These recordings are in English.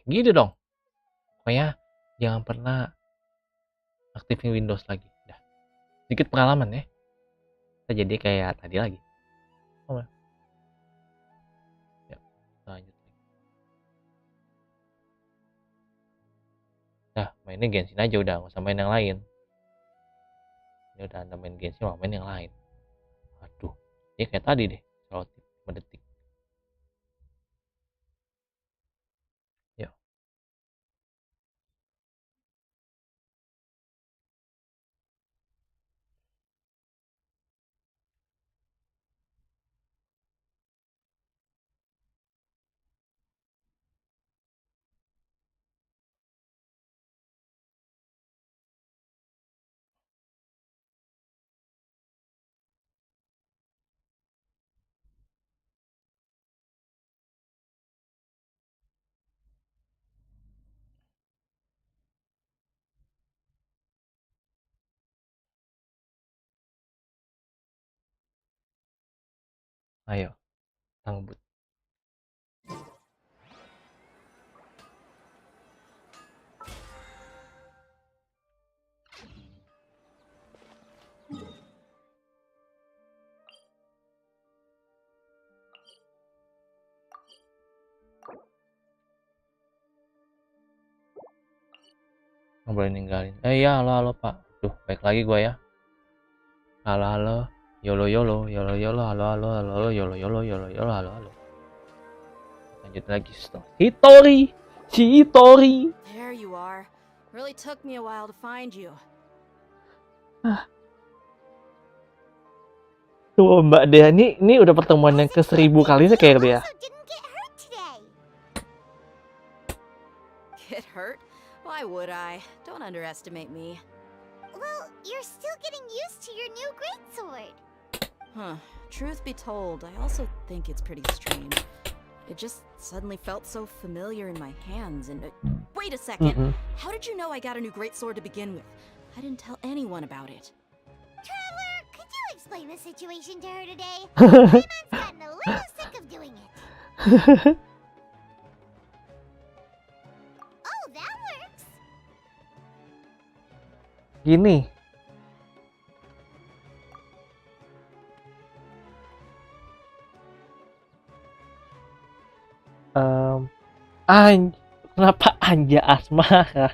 Gitu dong. Pokoknya jangan pernah aktifin Windows lagi. Dah. Sedikit pengalaman ya. Kita jadi kayak tadi lagi. Oh, ya, lanjut. Nah, mainnya Genshin aja udah, nggak usah main yang lain. Ini udah anda main Genshin, mau main yang lain. Aduh, ini kayak tadi deh, kalau mendetik. Ya, ayo, tangbut. Nggak boleh ninggalin. Iya, halo Pak. Tuh, baik lagi gua ya. Halo, yolo yolo, yolo yolo, halo halo, halo yolo yolo, yolo yolo, halo halo. Lanjut lagi, Hitori, Hitori. There you are. Really took me a while to find you. Tuh Mbak Dea, ini udah pertemuan yang ke-1000 kalinya kayak dia. Get hurt? Why would I? Don't underestimate me. Well, you're still getting used to your new greatsword. Huh. Truth be told, I also think it's pretty strange. It just suddenly felt so familiar in my hands and... wait a second! How did you know I got a new greatsword to begin with? I didn't tell anyone about it. Traveler, could you explain the situation to her today? Payment's gotten a little sick of doing it. Oh, that works. Gini. Kenapa Anja Asmara?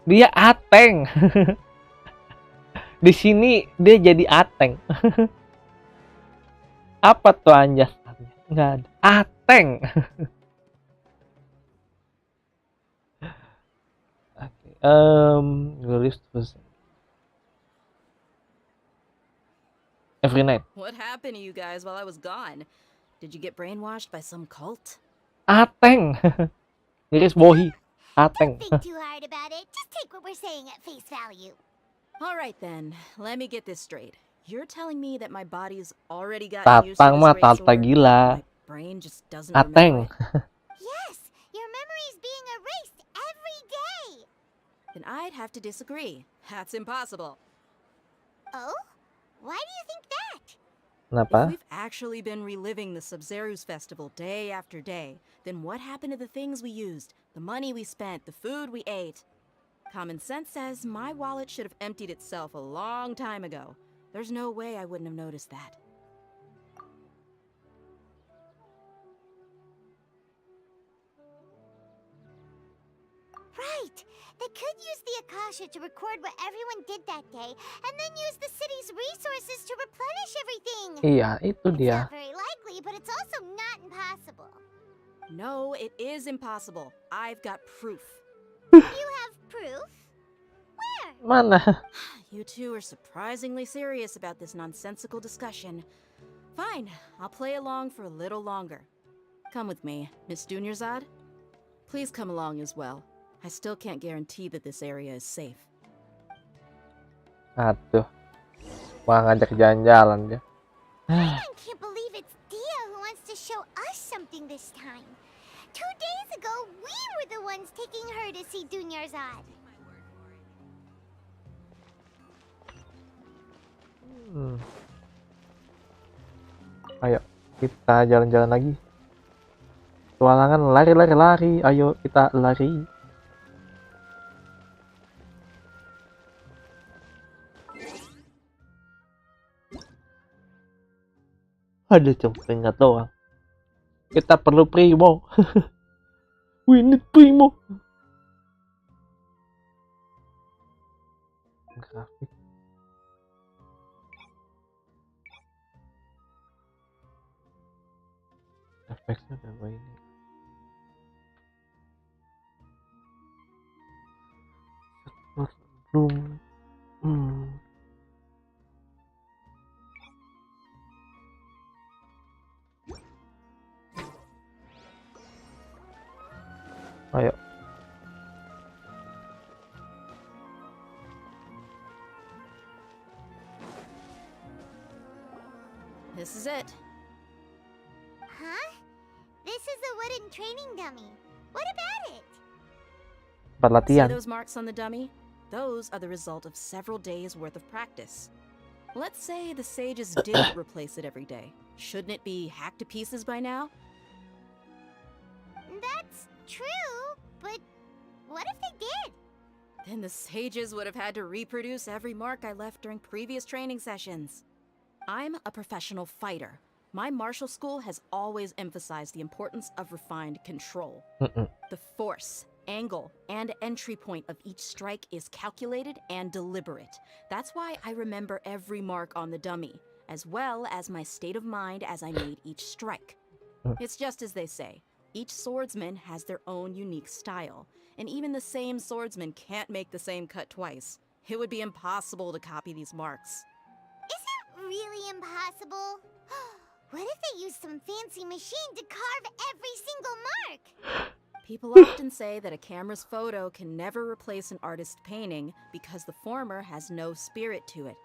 Dia Ateng. Di sini dia jadi Ateng. Apa tuh Anja? Nggak ada. Ateng. Release every night. What happened to you guys while I was gone? Did you get brainwashed by some cult? Ateng. Iris bohi. Ateng. Don't think too hard about it. Just take what we're saying at face value. All right then, let me get this straight. You're telling me that my body's already got used to Tatang mah this tata greatsword, gila. my brain just doesn't Ateng. remember it? Yes, your memory's being erased every day. Then I'd have to disagree. That's impossible. Oh? Why do you think that? Kenapa? If we've actually been reliving the Sub-Zero's festival day after day, then what happened to the things we used, the money we spent, the food we ate? Common sense says my wallet should have emptied itself a long time ago. There's no way I wouldn't have noticed that. Right. They could use the Akasha to record what everyone did that day, and then use the city's resources to replenish everything. Iya, itu It's dia. not very likely, but it's also not impossible. No, it is impossible. I've got proof. You have proof? Where? Mana? You two are surprisingly serious about this nonsensical discussion. Fine, I'll play along for a little longer. Come with me, Miss Dunyarzad. Please come along as well. I still can't guarantee that this area is safe. Aduh. Wah, ngajak jalan-jalan dia. I can't believe it's Dia who wants to show us something this time. 2 days ago, we were the ones taking her to see Dunyarzad. Ayo, kita jalan-jalan lagi. Petualangan lari. Ayo kita lari. Ada cemprengat doang. Kita perlu primo. We need primo. Grafik. Efeknya apa ini? Belum. Ayo. This is it. Huh? This is a wooden training dummy. What about it? Tempat See latihan. those marks on the dummy? Those are the result of several days' worth of practice. Let's say the sages didn't replace it every day. Shouldn't it be hacked to pieces by now? That's true, but what if they did? Then the sages would have had to reproduce every mark I left during previous training sessions. I'm a professional fighter. My martial school has always emphasized the importance of refined control. The force, angle, and entry point of each strike is calculated and deliberate. That's why I remember every mark on the dummy, as well as my state of mind as I made each strike. It's just as they say, each swordsman has their own unique style, and even the same swordsman can't make the same cut twice. It would be impossible to copy these marks. Is it really impossible? What if they use some fancy machine to carve every single mark? People often say that a camera's photo can never replace an artist's painting because the former has no spirit to it.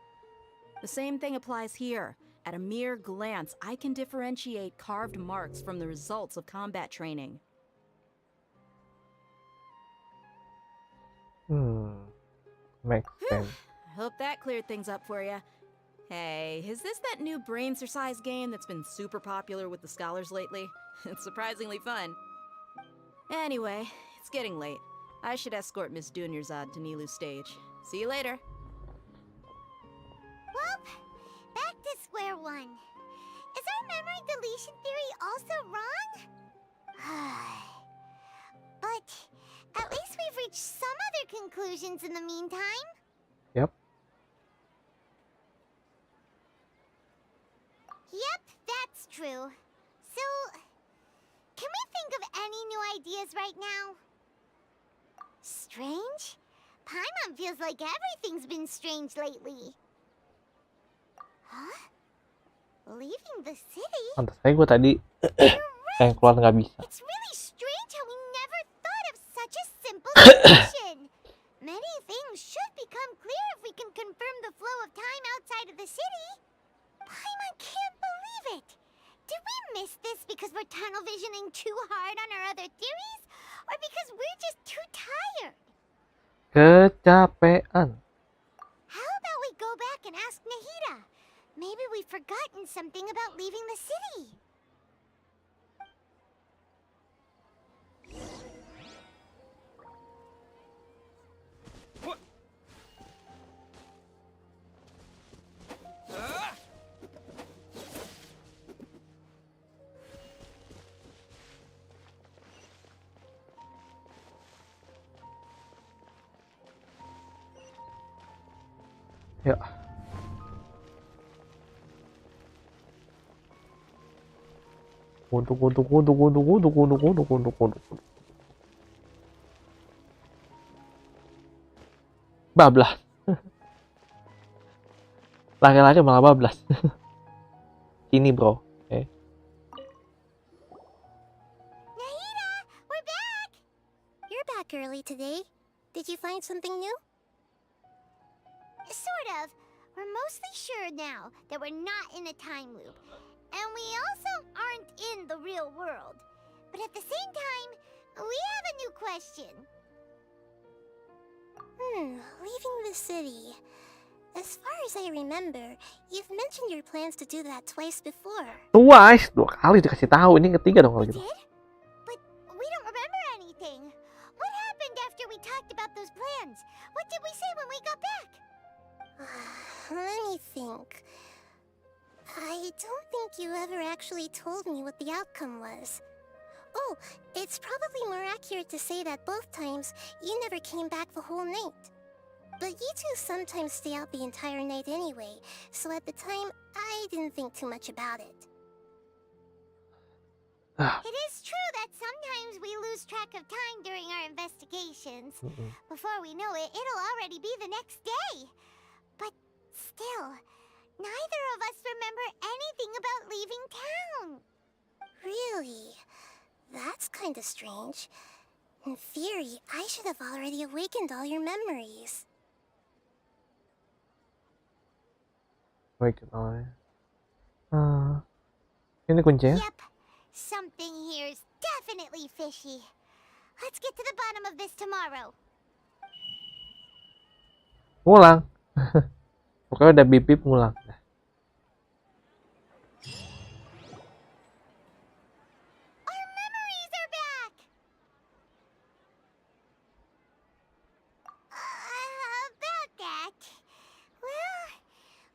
The same thing applies here. At a mere glance, I can differentiate carved marks from the results of combat training. Makes sense. I hope that cleared things up for you. Hey, is this that new brain exercise game that's been super popular with the scholars lately? It's surprisingly fun. Anyway, it's getting late. I should escort Miss Dunyarzad to Nilu's stage. See you later. Well, back to square one. Is our memory deletion theory also wrong? But at least we've reached some other conclusions in the meantime. Yep. Yep, that's true. So, can we think of any new ideas right now? Strange? Paimon feels like everything's been strange lately. Huh? Leaving the city? Pantas aja gue tadi yang keluar nggak bisa. It's really strange how we never thought of such a simple solution. Many things should become clear if we can confirm the flow of time outside of the city. Paimon can't believe it. Did we miss this because we're tunnel visioning too hard on our other theories? Or because we're just too tired? Kecapean. How about we go back and ask Nahida? Maybe we've forgotten something about leaving the city. Ya. Kudu. Bablas. Laki-laki malah bablas. Ini bro. Nahida, we're back! You're back early today. Did you find something new? Sort of. We're mostly sure now that we're not in a time loop. And we also aren't in the real world. But at the same time, we have a new question. Leaving the city. As far as I remember, you've mentioned your plans to do that twice before. Twice, 2 kali dikasih tahu. Ini ketiga dong kalau We gitu. did? everything. What happened after we talked about those plans? What did we say when we got back? Let me think. I don't think you ever actually told me what the outcome was. Oh, it's probably more accurate to say that both times you never came back the whole night. But you two sometimes stay out the entire night anyway, so at the time, I didn't think too much about it. It is true that sometimes we lose track of time during our investigations. Before we know it, it'll already be the next day. But still, neither of us remember anything about leaving town. Really? That's kinda strange. In theory, I should have already awakened all your memories. Baik, ini kuncinya. Yep, something here's definitely fishy. Let's get to the bottom of this tomorrow. Ngulang. Pokoknya udah bip-bip ngulang. Our memories are back! About that. Well,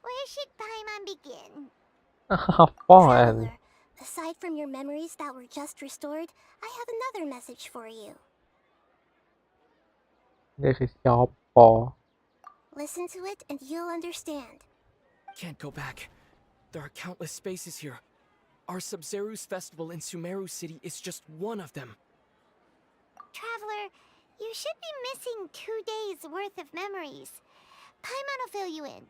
where should Paimon begin? Apaan? Traveler, aside from your memories that were just restored, I have another message for you. This is Siapa. Listen to it and you'll understand. Can't go back. There are countless spaces here. Our Sub-Zero's festival in Sumeru City is just one of them. Traveler, you should be missing 2 days worth of memories. Paimon will fill you in.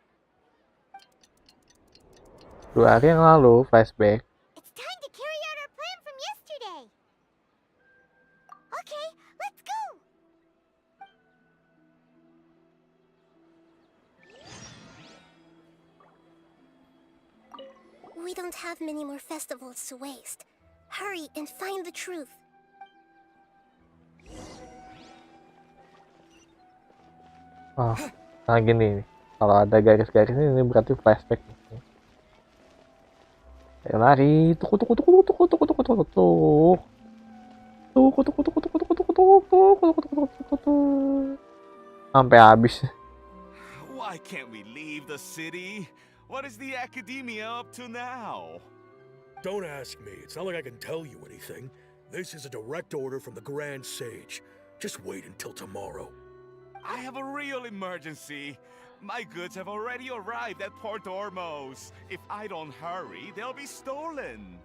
2 hari yang lalu, flashback. It's time to carry out our plan from yesterday. Okay, let's go. We don't have many more festivals to waste. Hurry and find the truth. Oh, nah gini nih. Kalau ada garis-garis ini berarti flashback. Ayo lari, tuk sampai habis. Why can't we leave the city? What is the academia up to now? Don't ask me. It's not like I can tell you anything. This is a direct order from the Grand Sage. Just wait until tomorrow. I have a real emergency. My goods have already arrived at Port Ormos. If I don't hurry, they'll be stolen.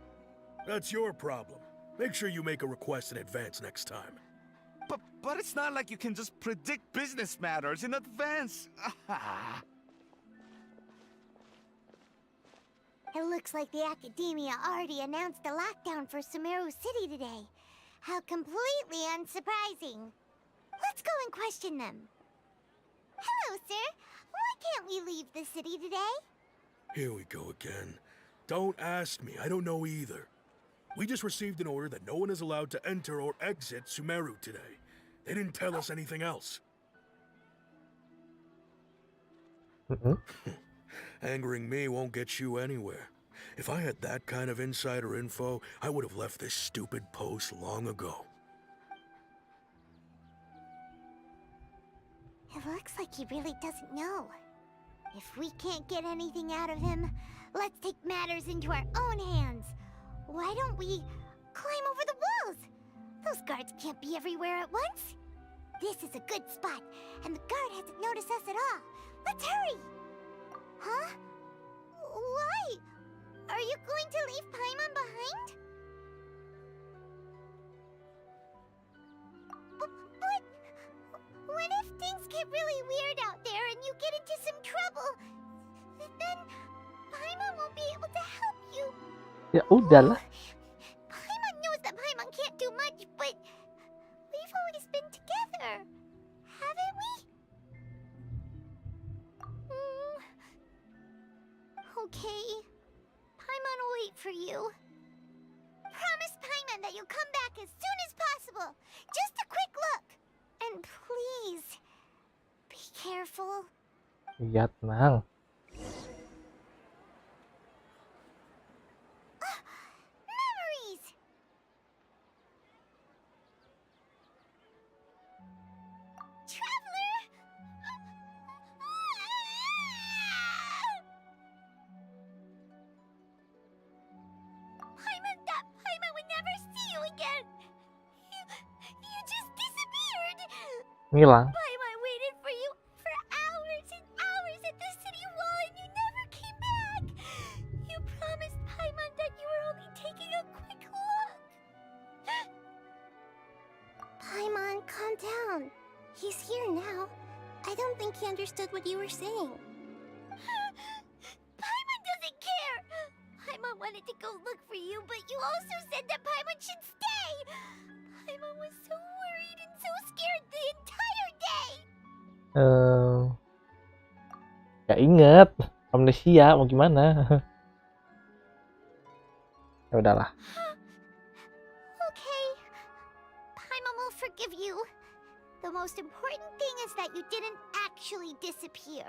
That's your problem. Make sure you make a request in advance next time. But it's not like you can just predict business matters in advance. It looks like the Academia already announced a lockdown for Sumeru City today. How completely unsurprising. Let's go and question them. Hello, sir. Why can't we leave the city today? Here we go again. Don't ask me. I don't know either. We just received an order that no one is allowed to enter or exit Sumeru today. They didn't tell us anything else. Angering me won't get you anywhere. If I had that kind of insider info, I would have left this stupid post long ago. It looks like he really doesn't know. If we can't get anything out of him, let's take matters into our own hands. Why don't we climb over the walls? Those guards can't be everywhere at once. This is a good spot, and the guard hasn't noticed us at all. Let's hurry! Huh? Why? Are you going to leave Paimon behind? But what if things get really weird out there and you get into some trouble? Then Paimon won't be able to help you. Ya udahlah. Paimon knows that Paimon can't do much, but we've always been together, haven't we? Okay. Paimon will wait for you. Promise Paimon that you'll come back as soon as possible. Just a quick look. And please, be careful. Iya, tenang. Memories! Ngilang. Paimon waited for you for hours and hours at the city wall and you never came back. You promised Paimon that you were only taking a quick look. Paimon, calm down. He's here now. I don't think he understood what you were saying. Paimon doesn't care. Paimon wanted to go look for you, but you also said that Paimon should stay. Paimon was so worried and so scared the entire day. Gak inget. Amnesia mau gimana? Ya udahlah. Okay. Paimon will forgive you. The most important thing is that you didn't actually disappear.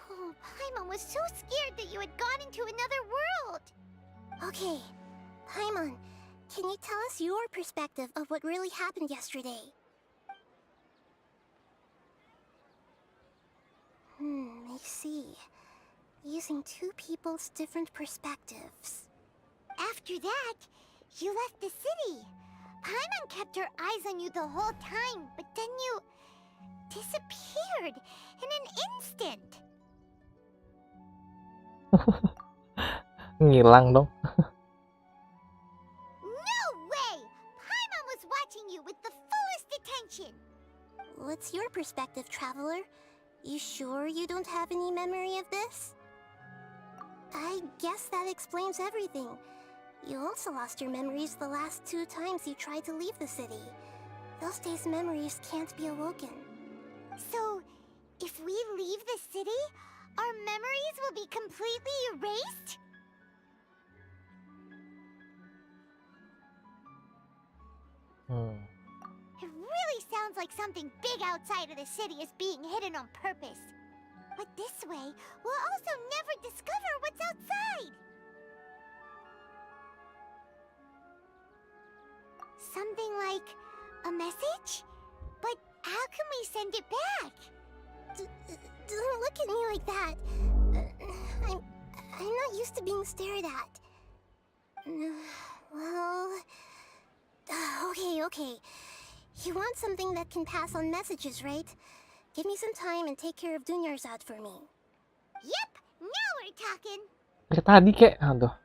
Oh, Paimon was so scared that you had gone into another world. Okay, Paimon, can you tell us your perspective of what really happened yesterday? I see. Using two people's different perspectives. After that, you left the city. Paimon kept her eyes on you the whole time, but then you disappeared in an instant. Ngilang dong. No way! Paimon was watching you with the fullest attention. What's your perspective, traveler? You sure you don't have any memory of this? I guess that explains everything. You also lost your memories the last 2 times you tried to leave the city. Those days' memories can't be awoken. So, if we leave the city, our memories will be completely erased? It really sounds like something big outside of the city is being hidden on purpose. But this way, we'll also never discover what's outside. Something like a message? But how can we send it back? Don't look at me like that. I'm not used to being stared at. Well... Okay. You want something that can pass on messages, right? Give me some time and take care of Dunyar's out for me. Yep, now we're talking. Dari tadi kek, aduh.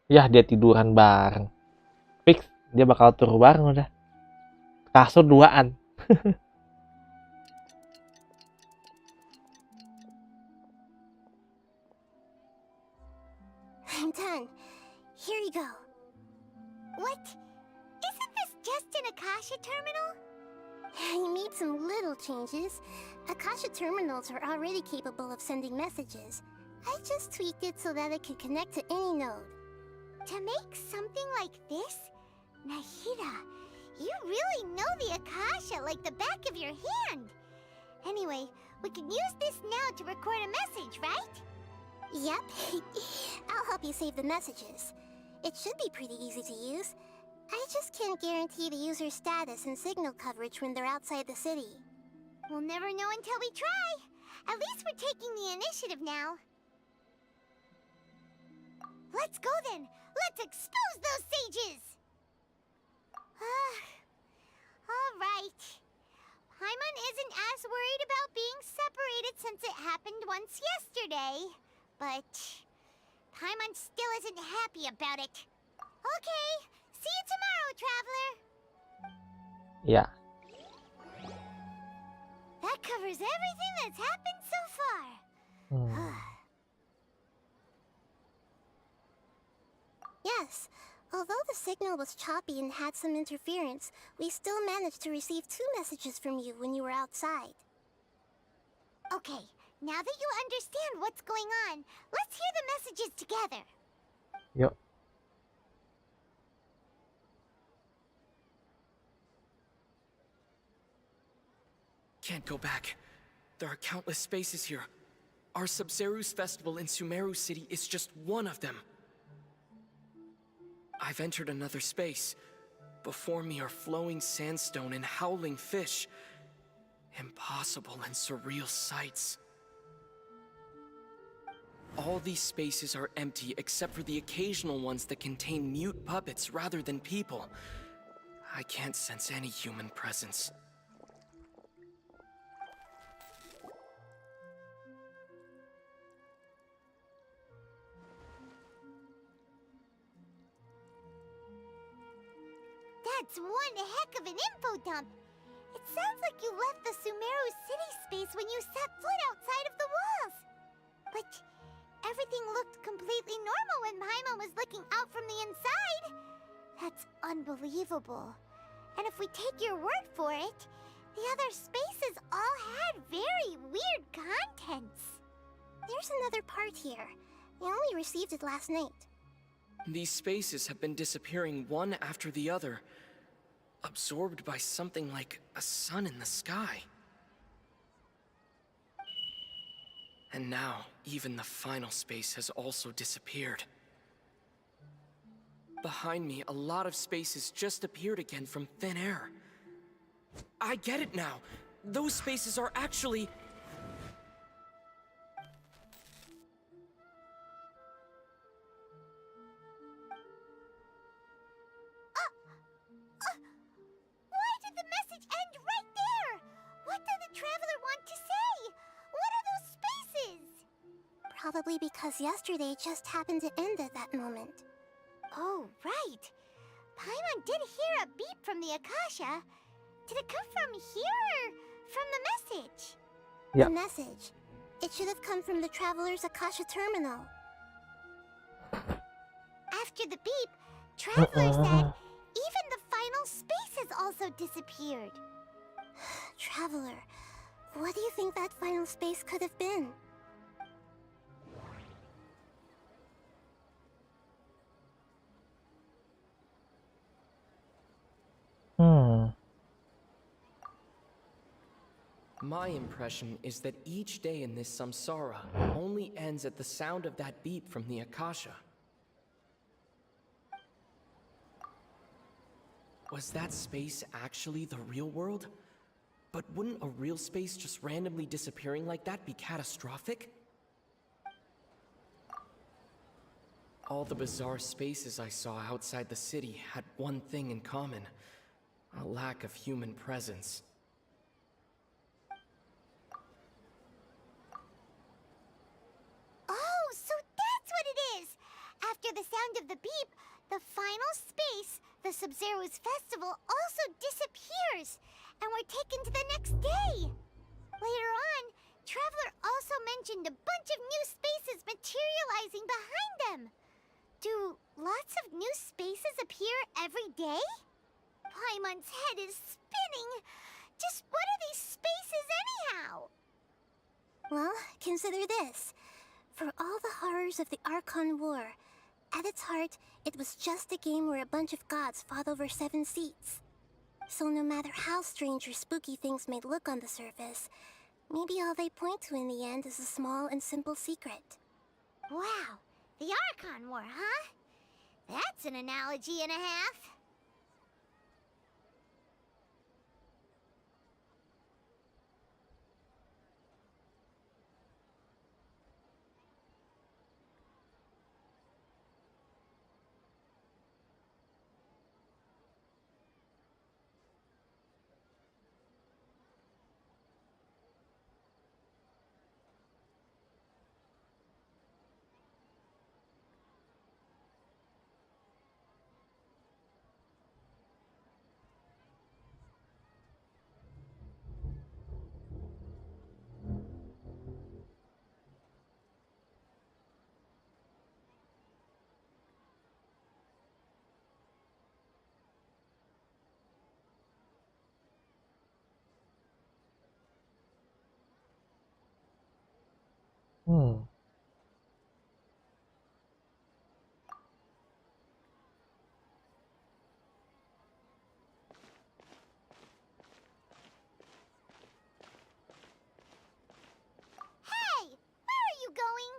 Ya, dia tiduran bareng. Fix, dia bakal turun bareng udah. Kasur duaan. I'm done. Here you go. What? Isn't this just an Akasha terminal? I made some little changes. Akasha terminals are already capable of sending messages. I just tweaked it so that it can connect to any node. To make something like this? Nahida, you really know the Akasha like the back of your hand. Anyway, we can use this now to record a message, right? Yep. I'll help you save the messages. It should be pretty easy to use. I just can't guarantee the user's status and signal coverage when they're outside the city. We'll never know until we try. At least we're taking the initiative now. Let's go then. Let's expose those sages. All right. Paimon isn't as worried about being separated since it happened once yesterday. But Paimon still isn't happy about it. Okay, see you tomorrow, traveler. Ya. That covers everything that's happened so far. Yes, although the signal was choppy and had some interference, we still managed to receive 2 messages from you when you were outside. Okay, now that you understand what's going on, let's hear the messages together. Yuk. Can't go back. There are countless spaces here. Our Sub-Zeru's festival in Sumeru City is just one of them. I've entered another space. Before me are flowing sandstone and howling fish. Impossible and surreal sights. All these spaces are empty except for the occasional ones that contain mute puppets rather than people. I can't sense any human presence. That's one heck of an info dump. It sounds like you left the Sumeru city space when you set foot outside of the walls. But everything looked completely normal when Paimon was looking out from the inside. That's unbelievable. And if we take your word for it, the other spaces all had very weird contents. There's another part here. We only received it last night. These spaces have been disappearing one after the other, absorbed by something like a sun in the sky. And now, even the final space has also disappeared. Behind me, a lot of spaces just appeared again from thin air. I get it now. Those spaces are actually... Why did the message end right there? What did the traveler want to say? What are those spaces? Probably because yesterday just happened to end at that moment. Oh, right. Paimon did hear a beep from the Akasha. Did it come from here or from the message? Yeah. The message. It should have come from the Traveler's Akasha terminal. After the beep, Traveler said even the final spaces also disappeared. Traveler, what do you think that final space could have been? My impression is that each day in this samsara only ends at the sound of that beep from the Akasha. Was that space actually the real world? But wouldn't a real space just randomly disappearing like that be catastrophic? All the bizarre spaces I saw outside the city had one thing in common: a lack of human presence. Oh, so that's what it is! After the sound of the beep, the final space, the Sub-Zero's festival, also disappears, and we're taken to the next day. Later on, Traveler also mentioned a bunch of new spaces materializing behind them. Do lots of new spaces appear every day? Paimon's head is spinning. Just what are these spaces anyhow? Well, consider this. For all the horrors of the Archon War, at its heart, it was just a game where a bunch of gods fought over 7 seats. So no matter how strange or spooky things may look on the surface, maybe all they point to in the end is a small and simple secret. Wow, the Archon War, huh? That's an analogy and a half. Hey, where are you going?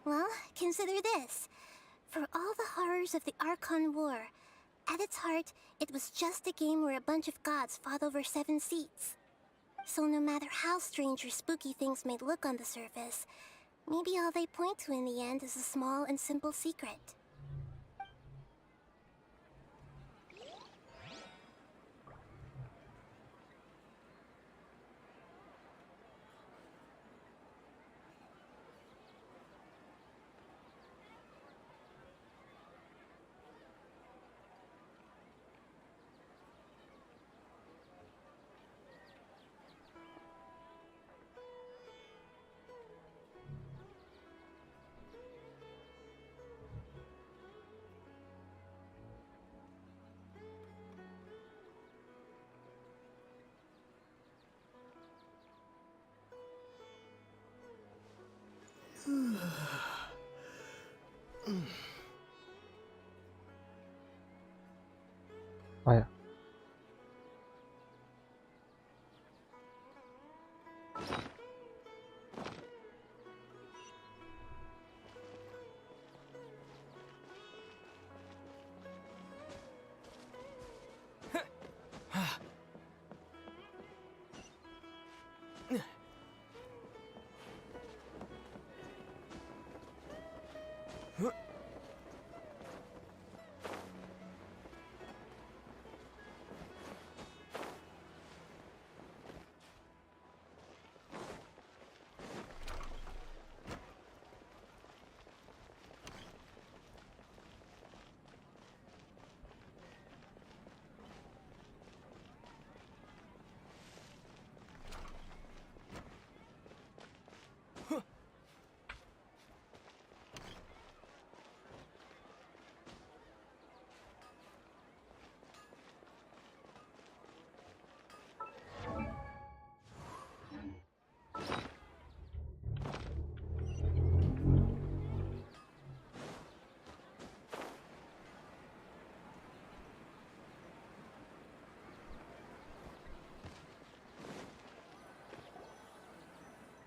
Well, consider this. For all the horrors of the Archon War, at its heart, it was just a game where a bunch of gods fought over 7 seats. So no matter how strange or spooky things may look on the surface, maybe all they point to in the end is a small and simple secret. Oh ya.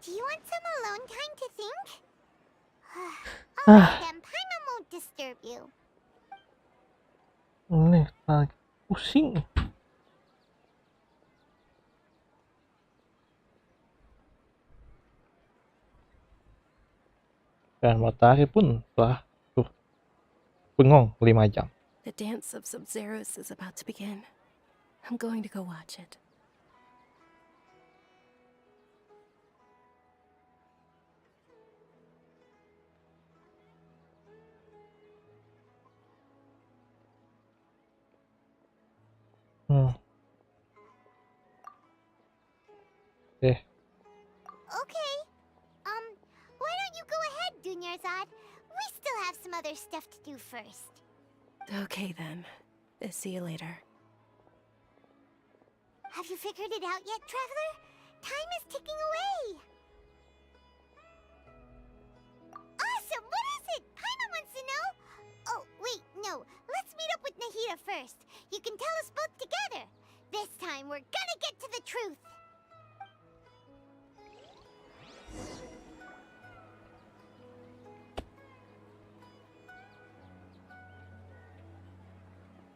Do you want some alone time to think? Alright then, Paimon won't disturb you. Nih, lagi pusing. Dan matahari pun telah bengong 5 jam. The dance of Sub-Zeros is about to begin. I'm going to go watch it. Okay. Why don't you go ahead, Dunyarzad? We still have some other stuff to do first. Okay then. See you later. Have you figured it out yet, Traveler?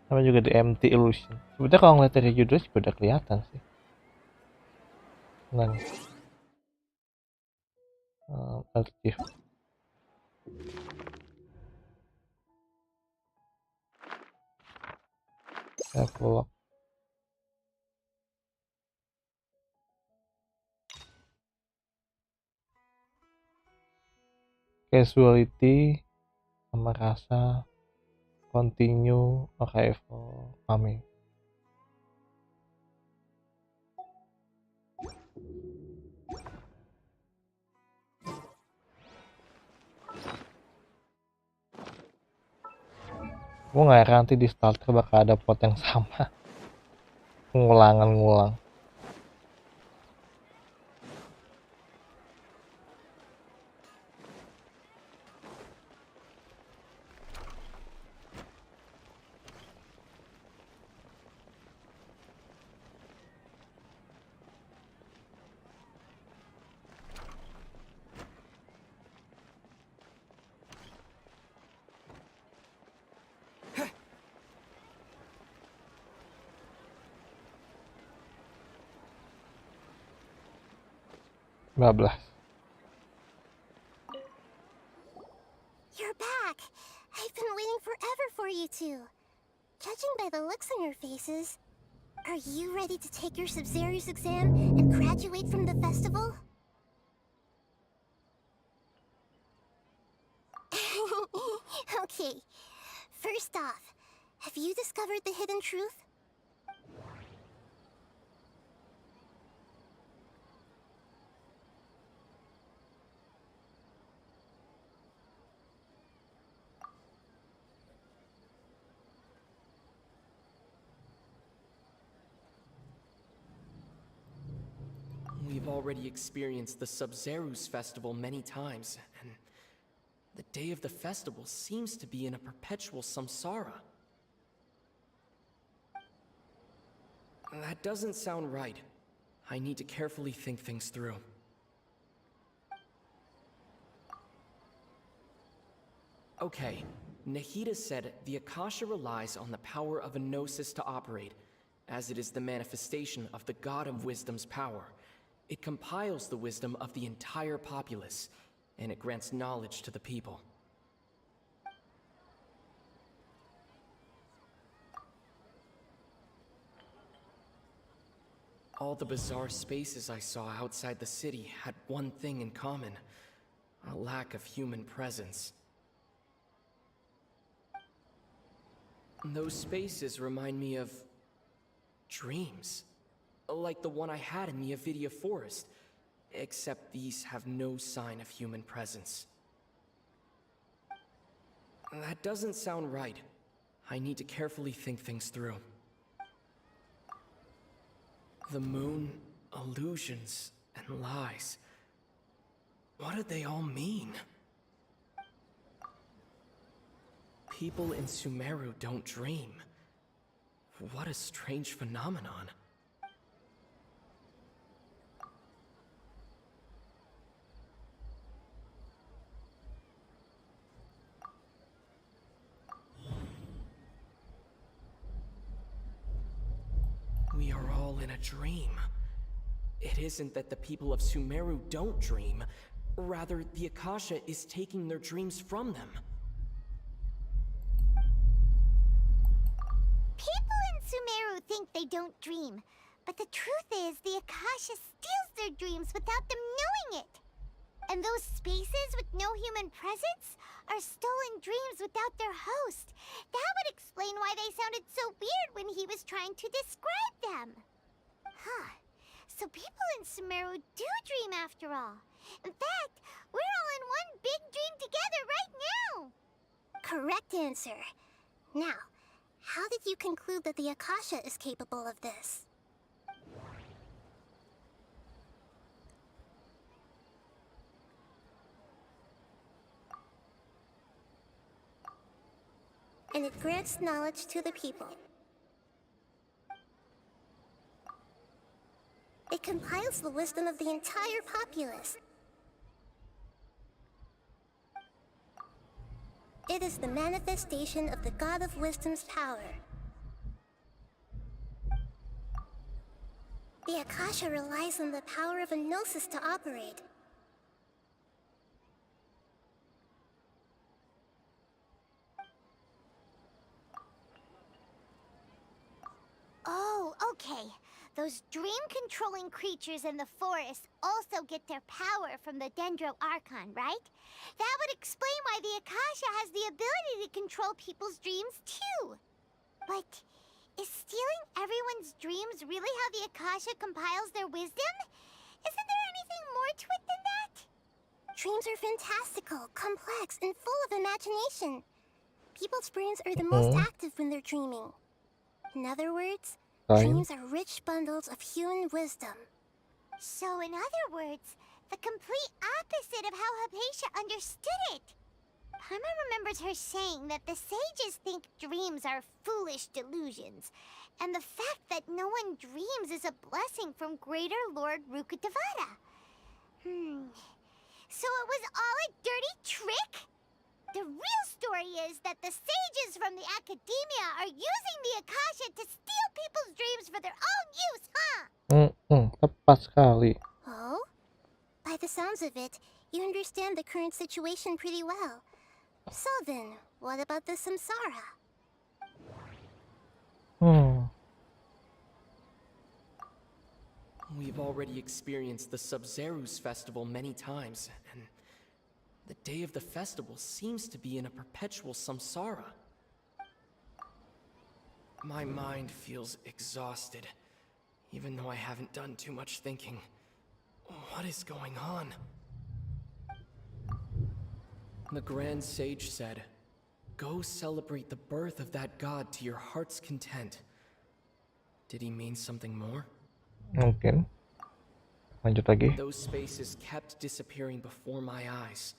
Sama juga The Empty Illusion. Sebetulnya kalau ngeliat dari judul juga udah kelihatan sih. Nah nih. Aktif. Blok. Casualty sama rasa, continue, arrival, pame. Gue nggak heran nanti di starter bakal ada plot yang sama. Ngulang. Bablas. You're back! I've been waiting forever for you two. Judging by the looks on your faces, are you ready to take your Sub-Zero's exam and graduate from the festival? Okay, first off, have you discovered the hidden truth? We've already experienced the Sub-Zero's festival many times, and the day of the festival seems to be in a perpetual samsara. That doesn't sound right. I need to carefully think things through. Okay, Nahida said the Akasha relies on the power of a gnosis to operate, as it is the manifestation of the God of Wisdom's power. It compiles the wisdom of the entire populace, and it grants knowledge to the people. All the bizarre spaces I saw outside the city had one thing in common: a lack of human presence. Those spaces remind me of dreams, like the one I had in the Avidia Forest, except these have no sign of human presence. That doesn't sound right. I need to carefully think things through. The moon, illusions, and lies. What do they all mean? People in Sumeru don't dream. What a strange phenomenon. We are all in a dream. It isn't that the people of Sumeru don't dream. Rather, the Akasha is taking their dreams from them. People in Sumeru think they don't dream, but the truth is the Akasha steals their dreams without them knowing it. And those spaces with no human presence are stolen dreams without their host. That would explain why they sounded so weird when he was trying to describe them. Huh. So people in Sumeru do dream after all. In fact, we're all in one big dream together right now. Correct answer. Now, how did you conclude that the Akasha is capable of this? And it grants knowledge to the people. It compiles the wisdom of the entire populace. It is the manifestation of the God of Wisdom's power. The Akasha relies on the power of a gnosis to operate. Oh, okay. Those dream-controlling creatures in the forest also get their power from the Dendro Archon, right? That would explain why the Akasha has the ability to control people's dreams, too. But is stealing everyone's dreams really how the Akasha compiles their wisdom? Isn't there anything more to it than that? Dreams are fantastical, complex, and full of imagination. People's brains are the most active when they're dreaming. In other words, dreams are rich bundles of human wisdom. So in other words, the complete opposite of how Hypatia understood it. Paimon remembers her saying that the sages think dreams are foolish delusions, and the fact that no one dreams is a blessing from Greater Lord Rukkhadevata. So it was all a dirty trick? The real story is that the sages from the academia are using the Akasha to steal people's dreams for their own use, huh? Tepat sekali. Oh? By the sounds of it, you understand the current situation pretty well. So then, what about the samsara? We've already experienced the Sub-Zeru's festival many times, and the day of the festival seems to be in a perpetual samsara. My mind feels exhausted, even though I haven't done too much thinking. What is going on? The Grand Sage said, "Go celebrate the birth of that god to your heart's content." Did he mean something more? Mungkin. Lanjut lagi. Those spaces kept disappearing before my eyes.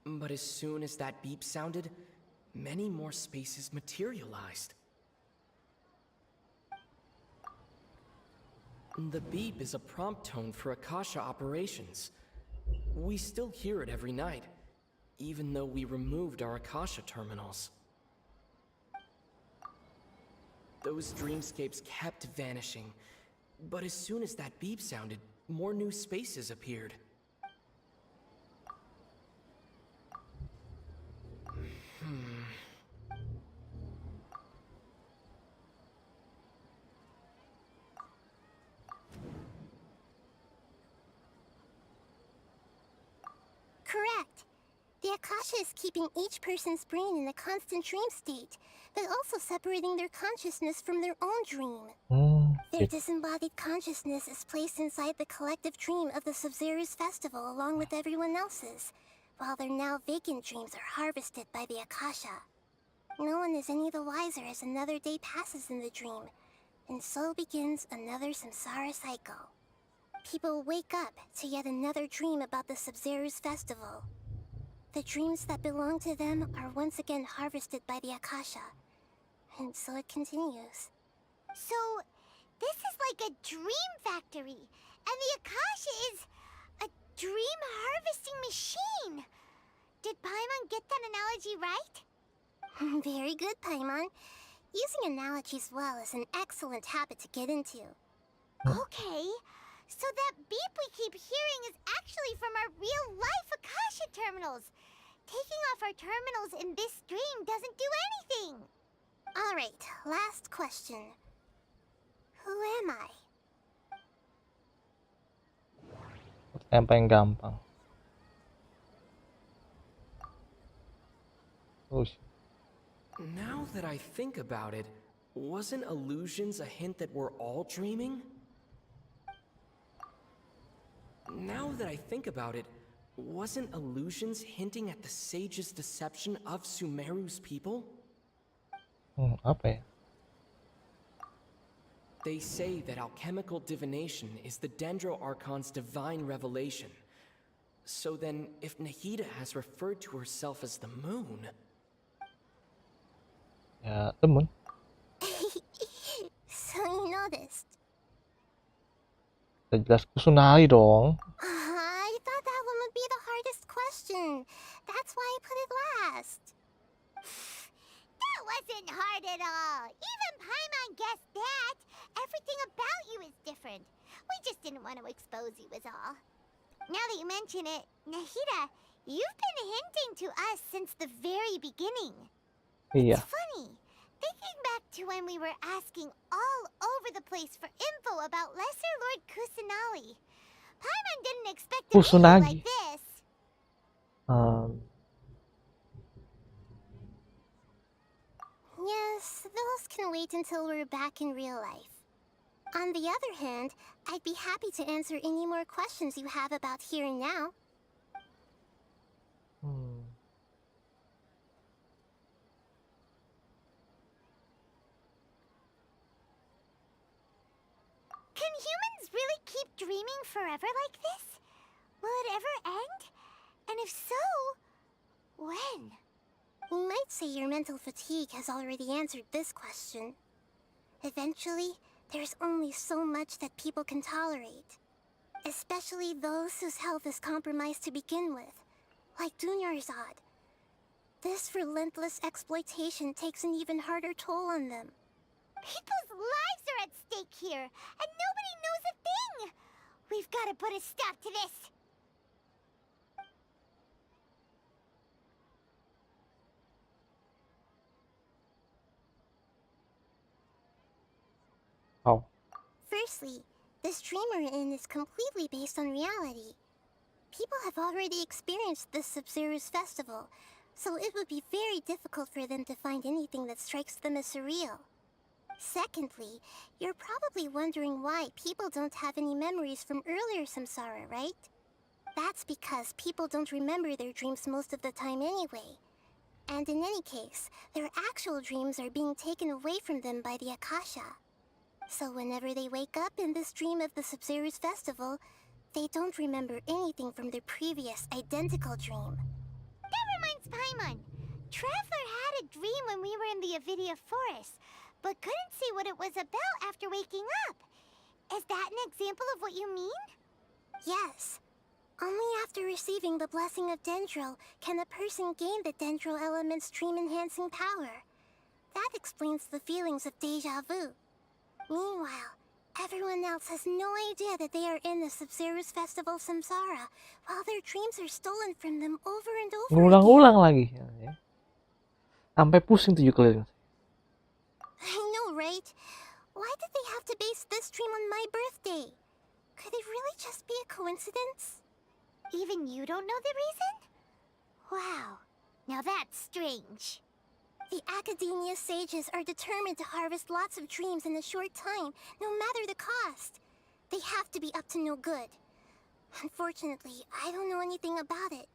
But as soon as that beep sounded, many more spaces materialized. The beep is a prompt tone for Akasha operations. We still hear it every night, even though we removed our Akasha terminals. Those dreamscapes kept vanishing, but as soon as that beep sounded, more new spaces appeared. Correct. The Akasha is keeping each person's brain in a constant dream state, but also separating their consciousness from their own dream. Their disembodied consciousness is placed inside the collective dream of the Sub-Zeru's festival along with everyone else's, while their now vacant dreams are harvested by the Akasha. No one is any the wiser as another day passes in the dream, and so begins another samsara cycle. People wake up to yet another dream about the Sub-Zeru's festival. The dreams that belong to them are once again harvested by the Akasha, and so it continues. So, this is like a dream factory, and the Akasha is a dream harvesting machine. Did Paimon get that analogy right? Very good, Paimon. Using analogies well is an excellent habit to get into. Okay, so that beep we keep hearing is actually from our real-life Akasha terminals. Taking off our terminals in this dream doesn't do anything. Alright, last question. Who am I? Yang paling gampang. Now that I think about it, wasn't illusions a hint that we're all dreaming? Now that I think about it, wasn't illusions hinting at the sage's deception of Sumeru's people? Apa ya? They say that alchemical divination is the Dendro Archon's divine revelation. So then, if Nahida has referred to herself as the moon... Ya, temen. So you noticed. Udah jelas Kusunari dong. I thought that one would be the hardest question. That's why I put it last. That wasn't hard at all. Even Paimon guessed that. Everything about you is different. nosy was all. Now that you mention it, Nahida, you've been hinting to us since the very beginning. Iya. It's funny, thinking back to when we were asking all over the place for info about Lesser Lord Kusanagi. Paimon didn't expect to meet you Kusanagi. like this. Yes, those can wait until we're back in real life. On the other hand, I'd be happy to answer any more questions you have about here and now. Can humans really keep dreaming forever like this? Will it ever end? And if so, when? You might say your mental fatigue has already answered this question. Eventually, there's only so much that people can tolerate. Especially those whose health is compromised to begin with, like Dunyarzad. This relentless exploitation takes an even harder toll on them. People's lives are at stake here, and nobody knows a thing! We've got to put a stop to this! Oh. Firstly, this dream we're in is completely based on reality. People have already experienced this Sub-Zero's festival, so it would be very difficult for them to find anything that strikes them as surreal. Secondly, you're probably wondering why people don't have any memories from earlier samsara, right? That's because people don't remember their dreams most of the time anyway. And in any case, their actual dreams are being taken away from them by the Akasha. So whenever they wake up in this dream of the Sub-Zero's festival, they don't remember anything from their previous identical dream. That reminds Paimon. Traveler had a dream when we were in the Avidia forest, but couldn't see what it was about after waking up. Is that an example of what you mean? Yes. Only after receiving the blessing of Dendril can a person gain the Dendril element's dream-enhancing power. That explains the feelings of deja vu. Meanwhile, everyone else has no idea that they are in the Sub-Zero's festival samsara, while their dreams are stolen from them over and over Ngulang-ulang again. lagi. Sampai pusing 7 keliling. I know, right? Why did they have to base this dream on my birthday? Could it really just be a coincidence? Even you don't know the reason? Wow, now that's strange. The Academia sages are determined to harvest lots of dreams in a short time, no matter the cost. They have to be up to no good. Unfortunately, I don't know anything about it.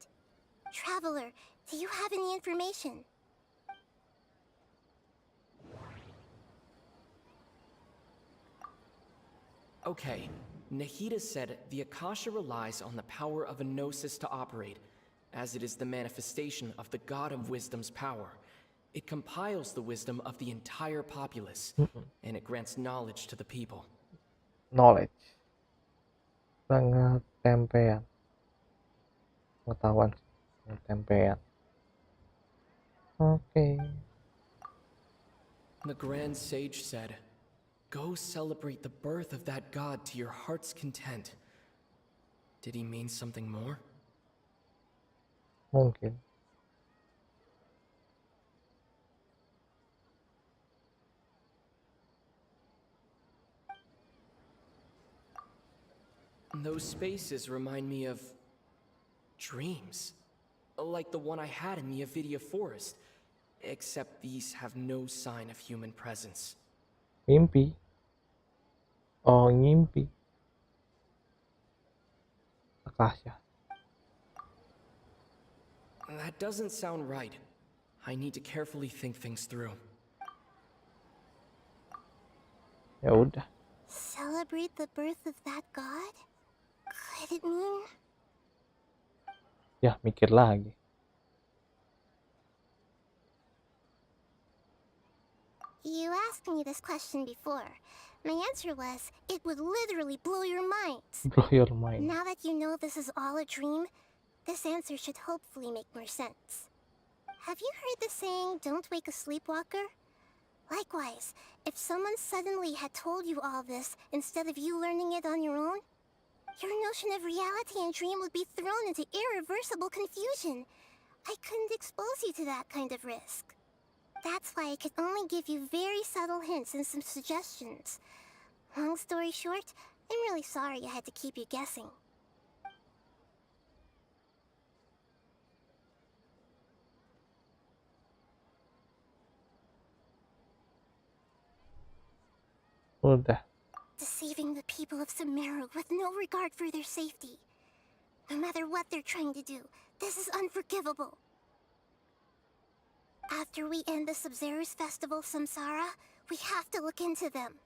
Traveler, do you have any information? Okay, Nahida said the Akasha relies on the power of a gnosis to operate, as it is the manifestation of the God of Wisdom's power. It compiles the wisdom of the entire populace, and it grants knowledge to the people. Knowledge. Pengetempean. Pengetahuan. Pengetempean. Okay. The Grand Sage said, "Go celebrate the birth of that god to your heart's content." Did he mean something more? Mungkin. Those spaces remind me of dreams, like the one I had in the Avidia forest, except these have no sign of human presence. Mimpi. Oh, ngimpi. Akasha. That doesn't sound right. I need to carefully think things through. Ya udah. Celebrate the birth of that god? Could it mean... Ya, mikir lagi. You asked me this question before. My answer was, it would literally blow your minds. Blow your mind. Now that you know this is all a dream, this answer should hopefully make more sense. Have you heard the saying, don't wake a sleepwalker? Likewise, if someone suddenly had told you all this instead of you learning it on your own, Your notion of reality and dream would be thrown into irreversible confusion. I couldn't expose you to that kind of risk. That's why I could only give you very subtle hints and some suggestions. Long story short, I'm really sorry I had to keep you guessing. Udah. Deceiving the people of Sumeru with no regard for their safety. No matter what they're trying to do, this is unforgivable. After we end the Sub-Zero's festival Samsara, we have to look into them.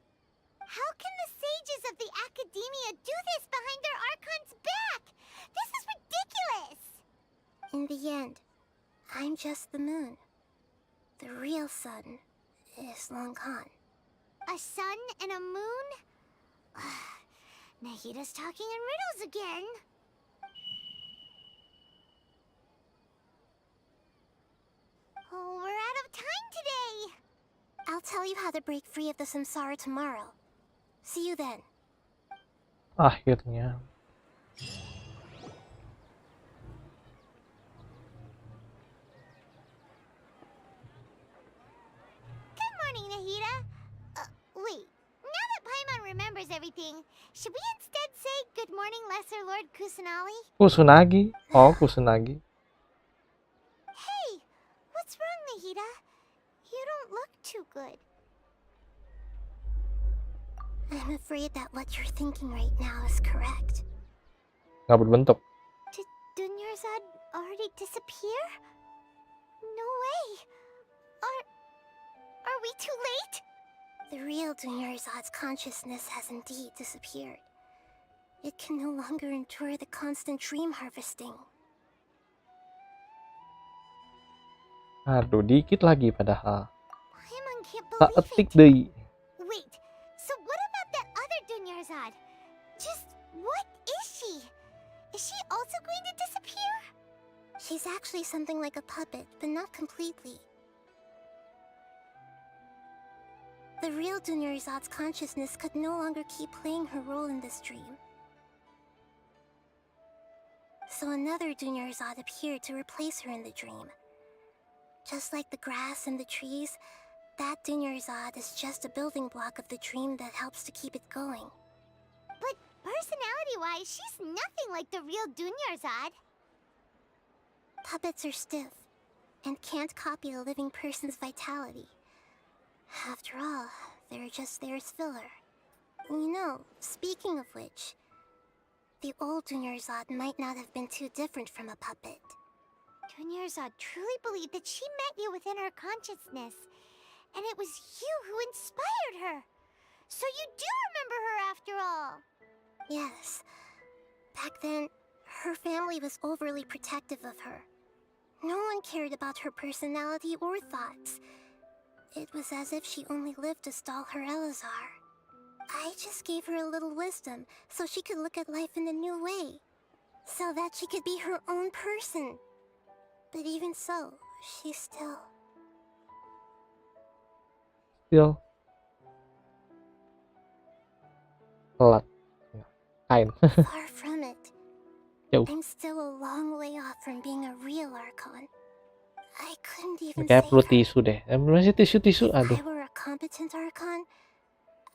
How can the sages of the Academia do this behind their Archon's back? This is ridiculous! In the end, I'm just the moon. The real sun is long gone. A sun and a moon? Nahida's talking in riddles again. Oh, we're out of time today. I'll tell you how to break free of the Samsara tomorrow. See you then. Akhirnya. Good morning, Nahida. Wait. Now that Paimon remembers everything, should we instead say good morning, Lesser Lord Kusanali? Kusunagi. Oh, Kusunagi. Hey, what's wrong, Nahida? You don't look too good. I'm afraid that what you're thinking right now is correct. Nggak berbentuk. Did Dunyarzad already disappear? No way. Are we too late? The real Dunyarzad's consciousness has indeed disappeared. It can no longer endure the constant dream harvesting. Aduh, dikit lagi padahal. Paimon can't Tak believe etik it. deh. Wait, so what about that other Dunyarzad? Just what is she? Is she also going to disappear? She's actually something like a puppet, but not completely. The real Dunyarzad's consciousness could no longer keep playing her role in this dream. So another Dunyarzad appeared to replace her in the dream. Just like the grass and the trees, that Dunyarzad is just a building block of the dream that helps to keep it going. But personality-wise, she's nothing like the real Dunyarzad. Puppets are stiff and can't copy a living person's vitality. After all, they're just there as filler. You know, speaking of which, the old Dunyarzad might not have been too different from a puppet. Dunyarzad truly believed that she met you within her consciousness, and it was you who inspired her. So you do remember her after all. Yes. Back then, her family was overly protective of her. No one cared about her personality or thoughts. It was as if she only lived to stall her Elazar. I just gave her a little wisdom so she could look at life in a new way. So that she could be her own person. But even so, she's still... Telat. Kain. far from it. Jauh. I'm still a long way off from being a real Archon. I couldn't even Kayak save perlu her. tisu deh. Masih tisu-tisu. If Aduh. I were a competent Archon,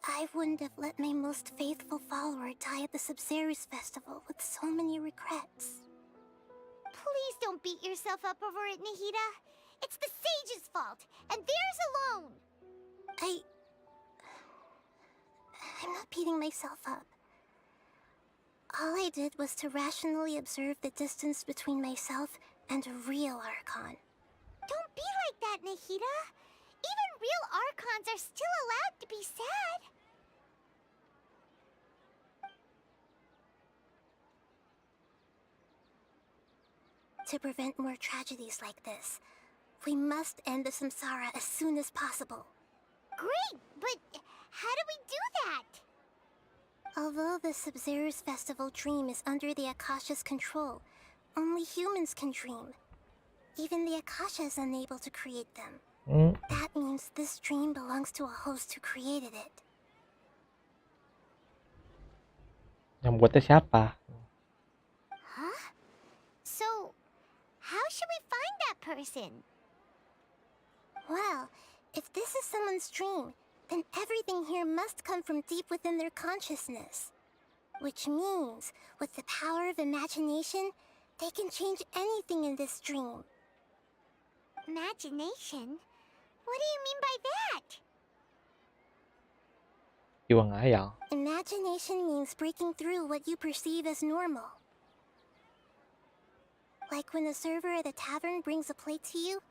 I wouldn't have let my most faithful follower die at the Sub-Zero's festival with so many regrets. Please don't beat yourself up over it, Nahida. It's the sage's fault, and theirs alone. I'm not beating myself up. All I did was to rationally observe the distance between myself and a real Archon. Don't be like that, Nahida. Even real Archons are still allowed to be sad. To prevent more tragedies like this, we must end the Samsara as soon as possible. Great, but how do we do that? Although the Sub-Zero's festival dream is under the Akasha's control, only humans can dream. Even the Akasha is unable to create them. That means this dream belongs to a host who created it. Yang buatnya siapa? Huh? So, how should we find that person? Well, if this is someone's dream, then everything here must come from deep within their consciousness. Which means, with the power of imagination, they can change anything in this dream. Imagination? What do you mean by that? Jiwa ngayal. Imagination means breaking through what you perceive as normal. Like when the server at a tavern brings a plate to you,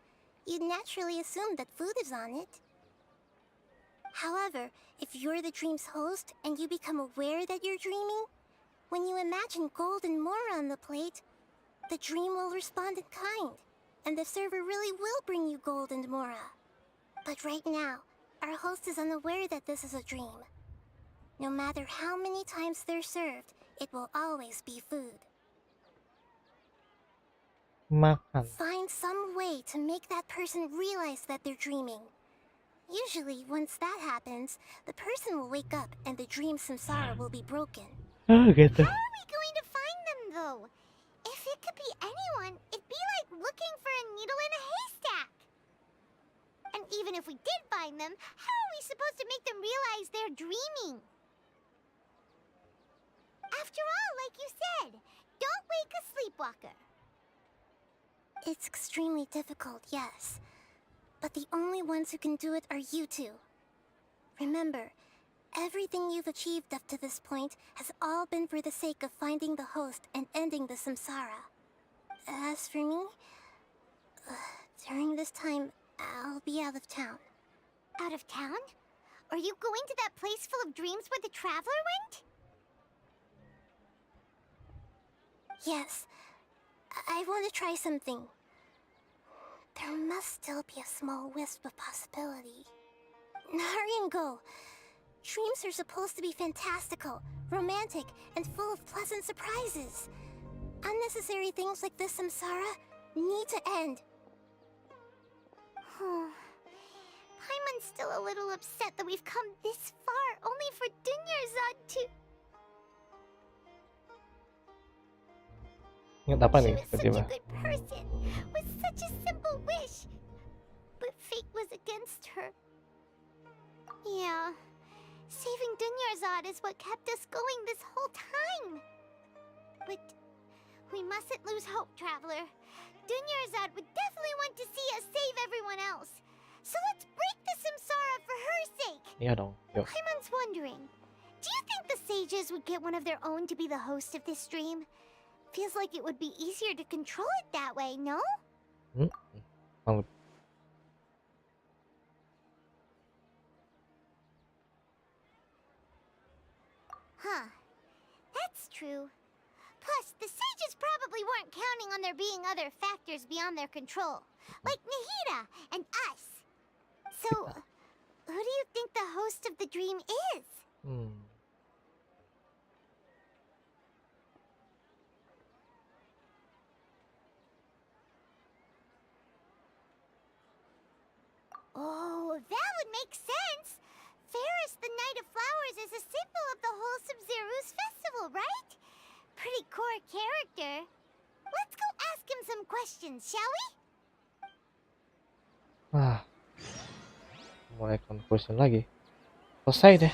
you'd naturally assume that food is on it. However, if you're the dream's host and you become aware that you're dreaming, when you imagine gold and more on the plate, the dream will respond in kind, and the server really will bring you gold and mora. But right now, our host is unaware that this is a dream. No matter how many times they're served, it will always be food. Makan. Find some way to make that person realize that they're dreaming. Usually, once that happens, the person will wake up and the dream samsara will be broken. Gitu. How are we going to find them, though? If it could be anyone, it'd be like looking for a needle in a haystack. And even if we did find them, how are we supposed to make them realize they're dreaming? After all, like you said, don't wake a sleepwalker. It's extremely difficult, yes. But the only ones who can do it are you two. Remember, everything you've achieved up to this point has all been for the sake of finding the host and ending the samsara. As for me, during this time, I'll be out of town. Out of town? Are you going to that place full of dreams where the traveler went? Yes, I want to try something. There must still be a small wisp of possibility. Hurry and go. Dreams are supposed to be fantastical, romantic, and full of pleasant surprises. Unnecessary things like this samsara need to end. Paimon's still a little upset that we've come this far only for Dunyarzad to... Ingat apa She nih was such a tiba-tiba? good person, with such a simple wish. But fate was against her. Yeah, saving Dunyarzad is what kept us going this whole time. But we mustn't lose hope, Traveler. Dunyarzad would definitely want to see us save everyone else. So let's break the samsara for her sake. Iya dong, yuk. Paimon's wondering, do you think the sages would get one of their own to be the host of this dream? Feels like it would be easier to control it that way, no? Malu. Huh. That's true. Plus, the sages probably weren't counting on there being other factors beyond their control, like Nahida and us. So, who do you think the host of the dream is? Oh, that would make sense. Ferris, the Knight of Flowers, is a symbol of the wholesome Zeru's festival, right? Pretty core character. Let's go ask him some questions, shall we? Mulai confusion lagi. Selesai deh.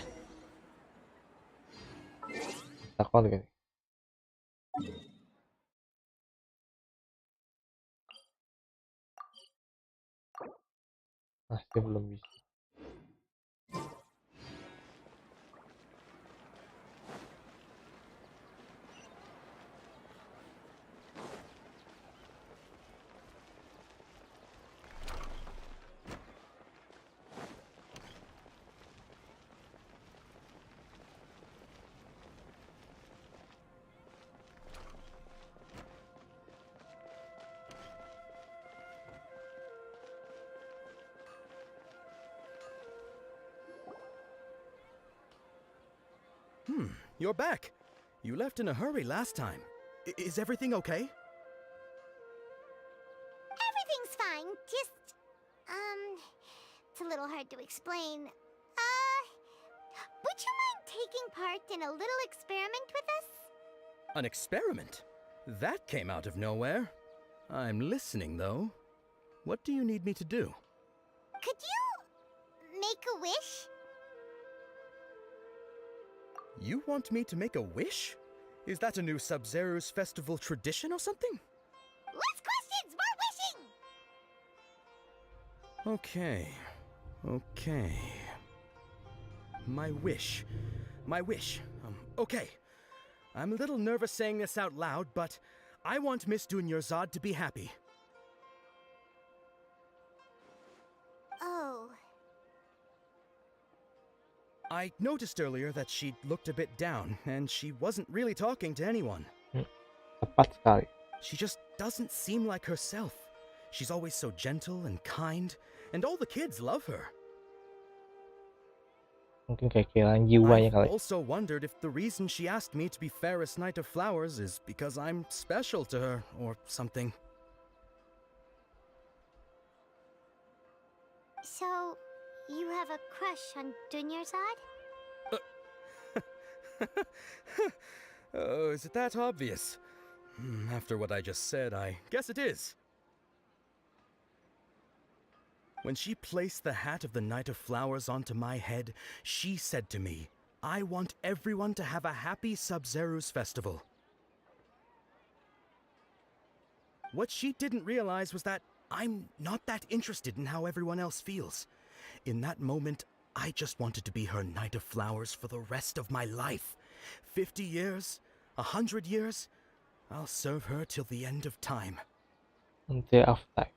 Takut gini. Masih belum bisa. You're back. You left in a hurry last time. Is everything okay? Everything's fine, just... it's a little hard to explain. Would you mind taking part in a little experiment with us? An experiment? That came out of nowhere. I'm listening, though. What do you need me to do? Could you make a wish? You want me to make a wish? Is that a new Sub-Zero's festival tradition or something? Less questions, more wishing! Okay. My wish. Okay. I'm a little nervous saying this out loud, but I want Miss Dunyarzad to be happy. Oh. I noticed earlier that she looked a bit down, and she wasn't really talking to anyone. Tepat sekali. She just doesn't seem like herself. She's always so gentle and kind, and all the kids love her. Mungkin kayak kehilangan jiwanya I've kali. also wondered if the reason she asked me to be fairest Knight of Flowers is because I'm special to her, or something. So, you have a crush on Dunyarzad? Oh, is it that obvious? After what I just said, I guess it is. When she placed the hat of the Knight of Flowers onto my head, she said to me, I want everyone to have a happy Sub-Zero's festival. What she didn't realize was that I'm not that interested in how everyone else feels. In that moment, I just wanted to be her Knight of Flowers for the rest of my life. 50 years, 100 years, I'll serve her till the end of time. Until after.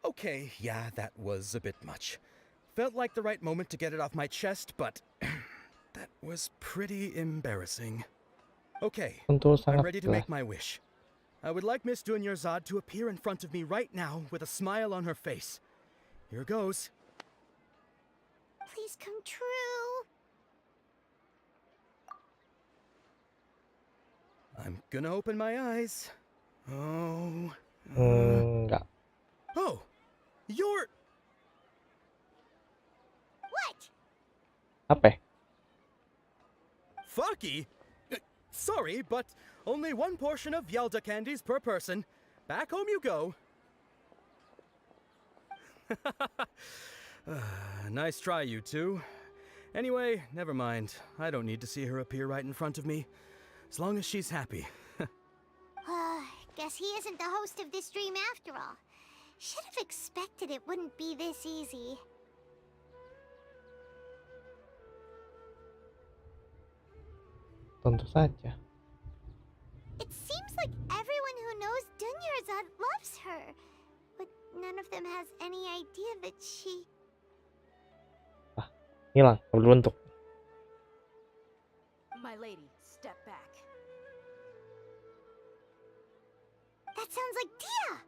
Okay, yeah, that was a bit much. Felt like the right moment to get it off my chest, but that was pretty embarrassing. Okay, Tentu I'm sangat ready to jelas. make my wish. I would like Miss Dunyarzad to appear in front of me right now with a smile on her face. Here goes. Please come true. I'm gonna open my eyes. Oh. Enggak. Oh! You're... What? Apa ya? Fucky? Sorry, but only one portion of Yelda candies per person. Back home you go. Nice try, you two. Anyway, never mind. I don't need to see her appear right in front of me. As long as she's happy. Guess he isn't the host of this dream after all. Should have expected it wouldn't be this easy. Tentu saja. It seems like everyone who knows Dunyarzad loves her. But none of them has any idea that she... Hilang, berbentuk. My lady, step back. That sounds like Dia!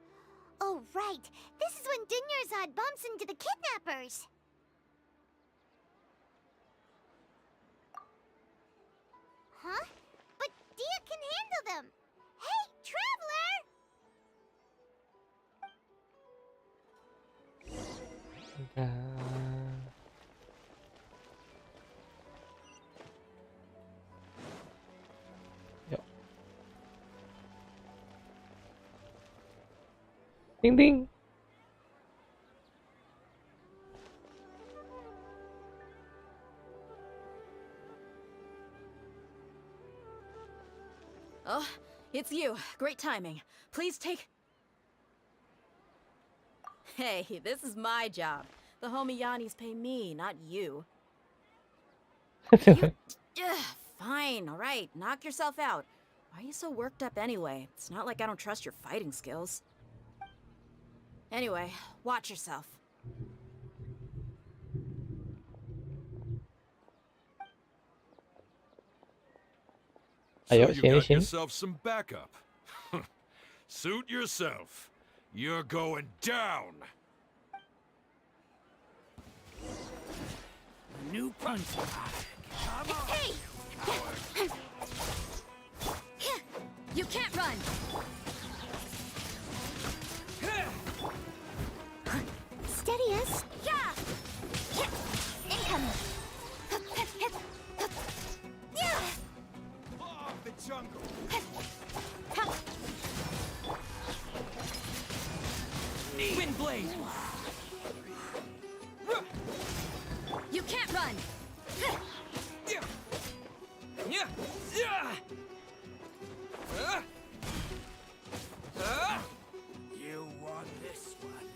Oh, right. This is when Dunyarzad bumps into the kidnappers. Huh? But Dia can handle them. Hey, Traveler! Yuk. Ding ding. Oh, it's you. Great timing. Please take... Hey, this is my job. The homie Yannis pay me, not you. Fine, all right. Knock yourself out. Why are you so worked up anyway? It's not like I don't trust your fighting skills. Anyway, watch yourself. Ayo, So you sini, got sini. yourself some backup. Suit yourself. You're going down. New punch. Hey! You can't run! Steady us. Yeah! Incoming. blade. You can't run! You won this one.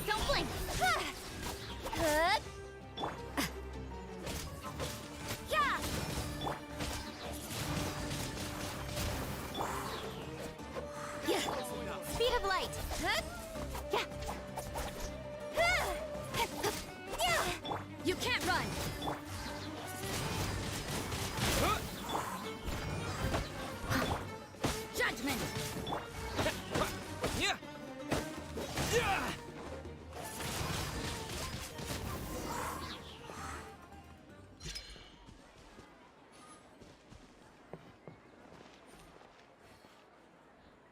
Don't blink. Yeah. Yeah. Speed of light! Yeah. You can't run! Judgment!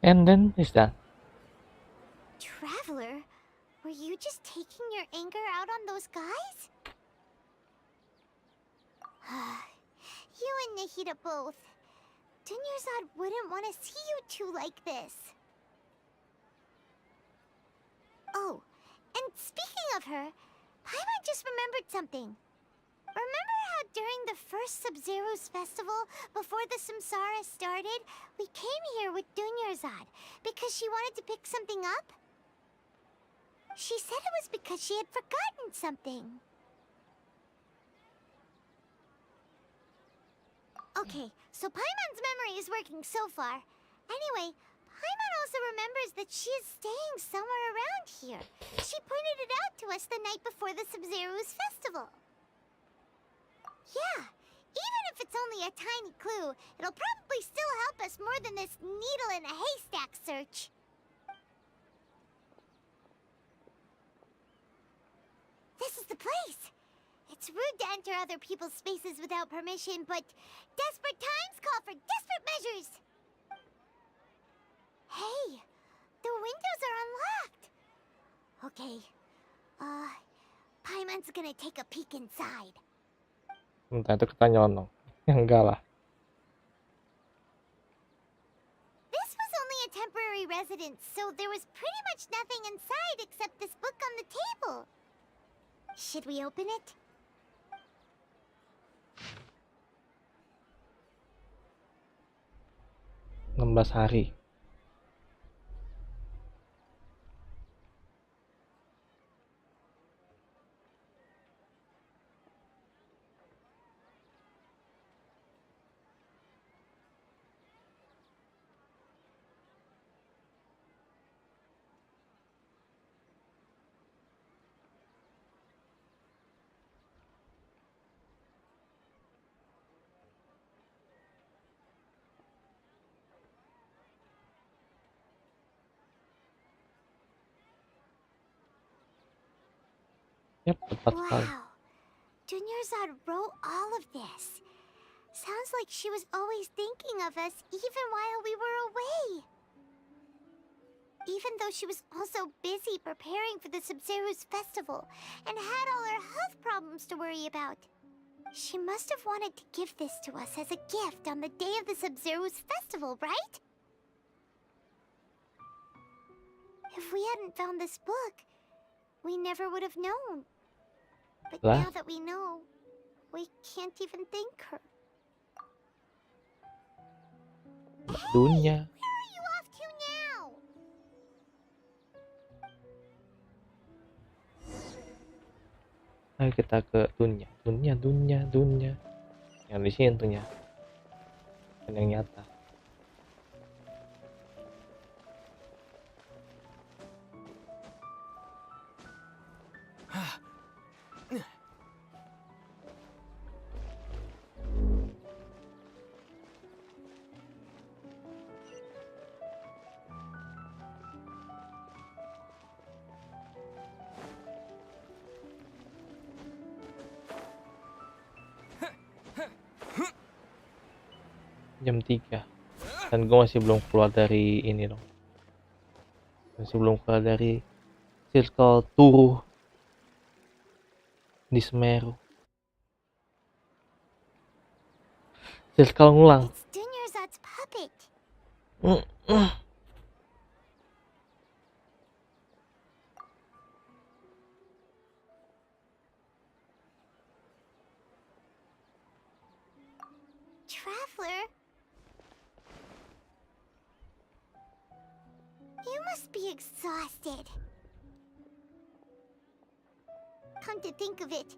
And then it's done. Traveler, were you just taking your anger out on those guys? You and Nahida both. Dunyarzad wouldn't want to see you two like this. Oh, and speaking of her, Paimon just remembered something. Remember how during the first Sub-Zero's festival, before the Samsara started, we came here with Dunyarzad because she wanted to pick something up? She said it was because she had forgotten something. Okay, so Paimon's memory is working so far. Anyway, Paimon also remembers that she is staying somewhere around here. She pointed it out to us the night before the Sub-Zero's festival. Yeah, even if it's only a tiny clue, it'll probably still help us more than this needle in a haystack search. This is the place. It's rude to enter other people's spaces without permission, but desperate times call for desperate measures. Hey, the windows are unlocked. Okay, Paimon's gonna take a peek inside. Entah itu kita nyelonong. Enggak lah. This was only a temporary residence, so there was pretty much nothing inside except this book on the table. Should we open it? 16 hari. Yap, tepat sekali. Wow. Dunyarzad wrote all of this. Sounds like she was always thinking of us even while we were away. Even though she was also busy preparing for the Sub-Zero's festival and had all her health problems to worry about. She must have wanted to give this to us as a gift on the day of the Sub-Zero's festival, right? If we hadn't found this book, we never would have known. But Lah. now that we know, we can't even thank her. Dunia. Where are you off to now? Ayo kita ke dunia. Dunia. Yang di sini tentunya. Dan yang nyata. Jam 3 dan gue masih belum keluar dari ini dong, masih belum keluar dari circle Turu di Semeru, circle ngulang. It's Dunyarzad's puppet. Traveler? You must be exhausted. Come to think of it,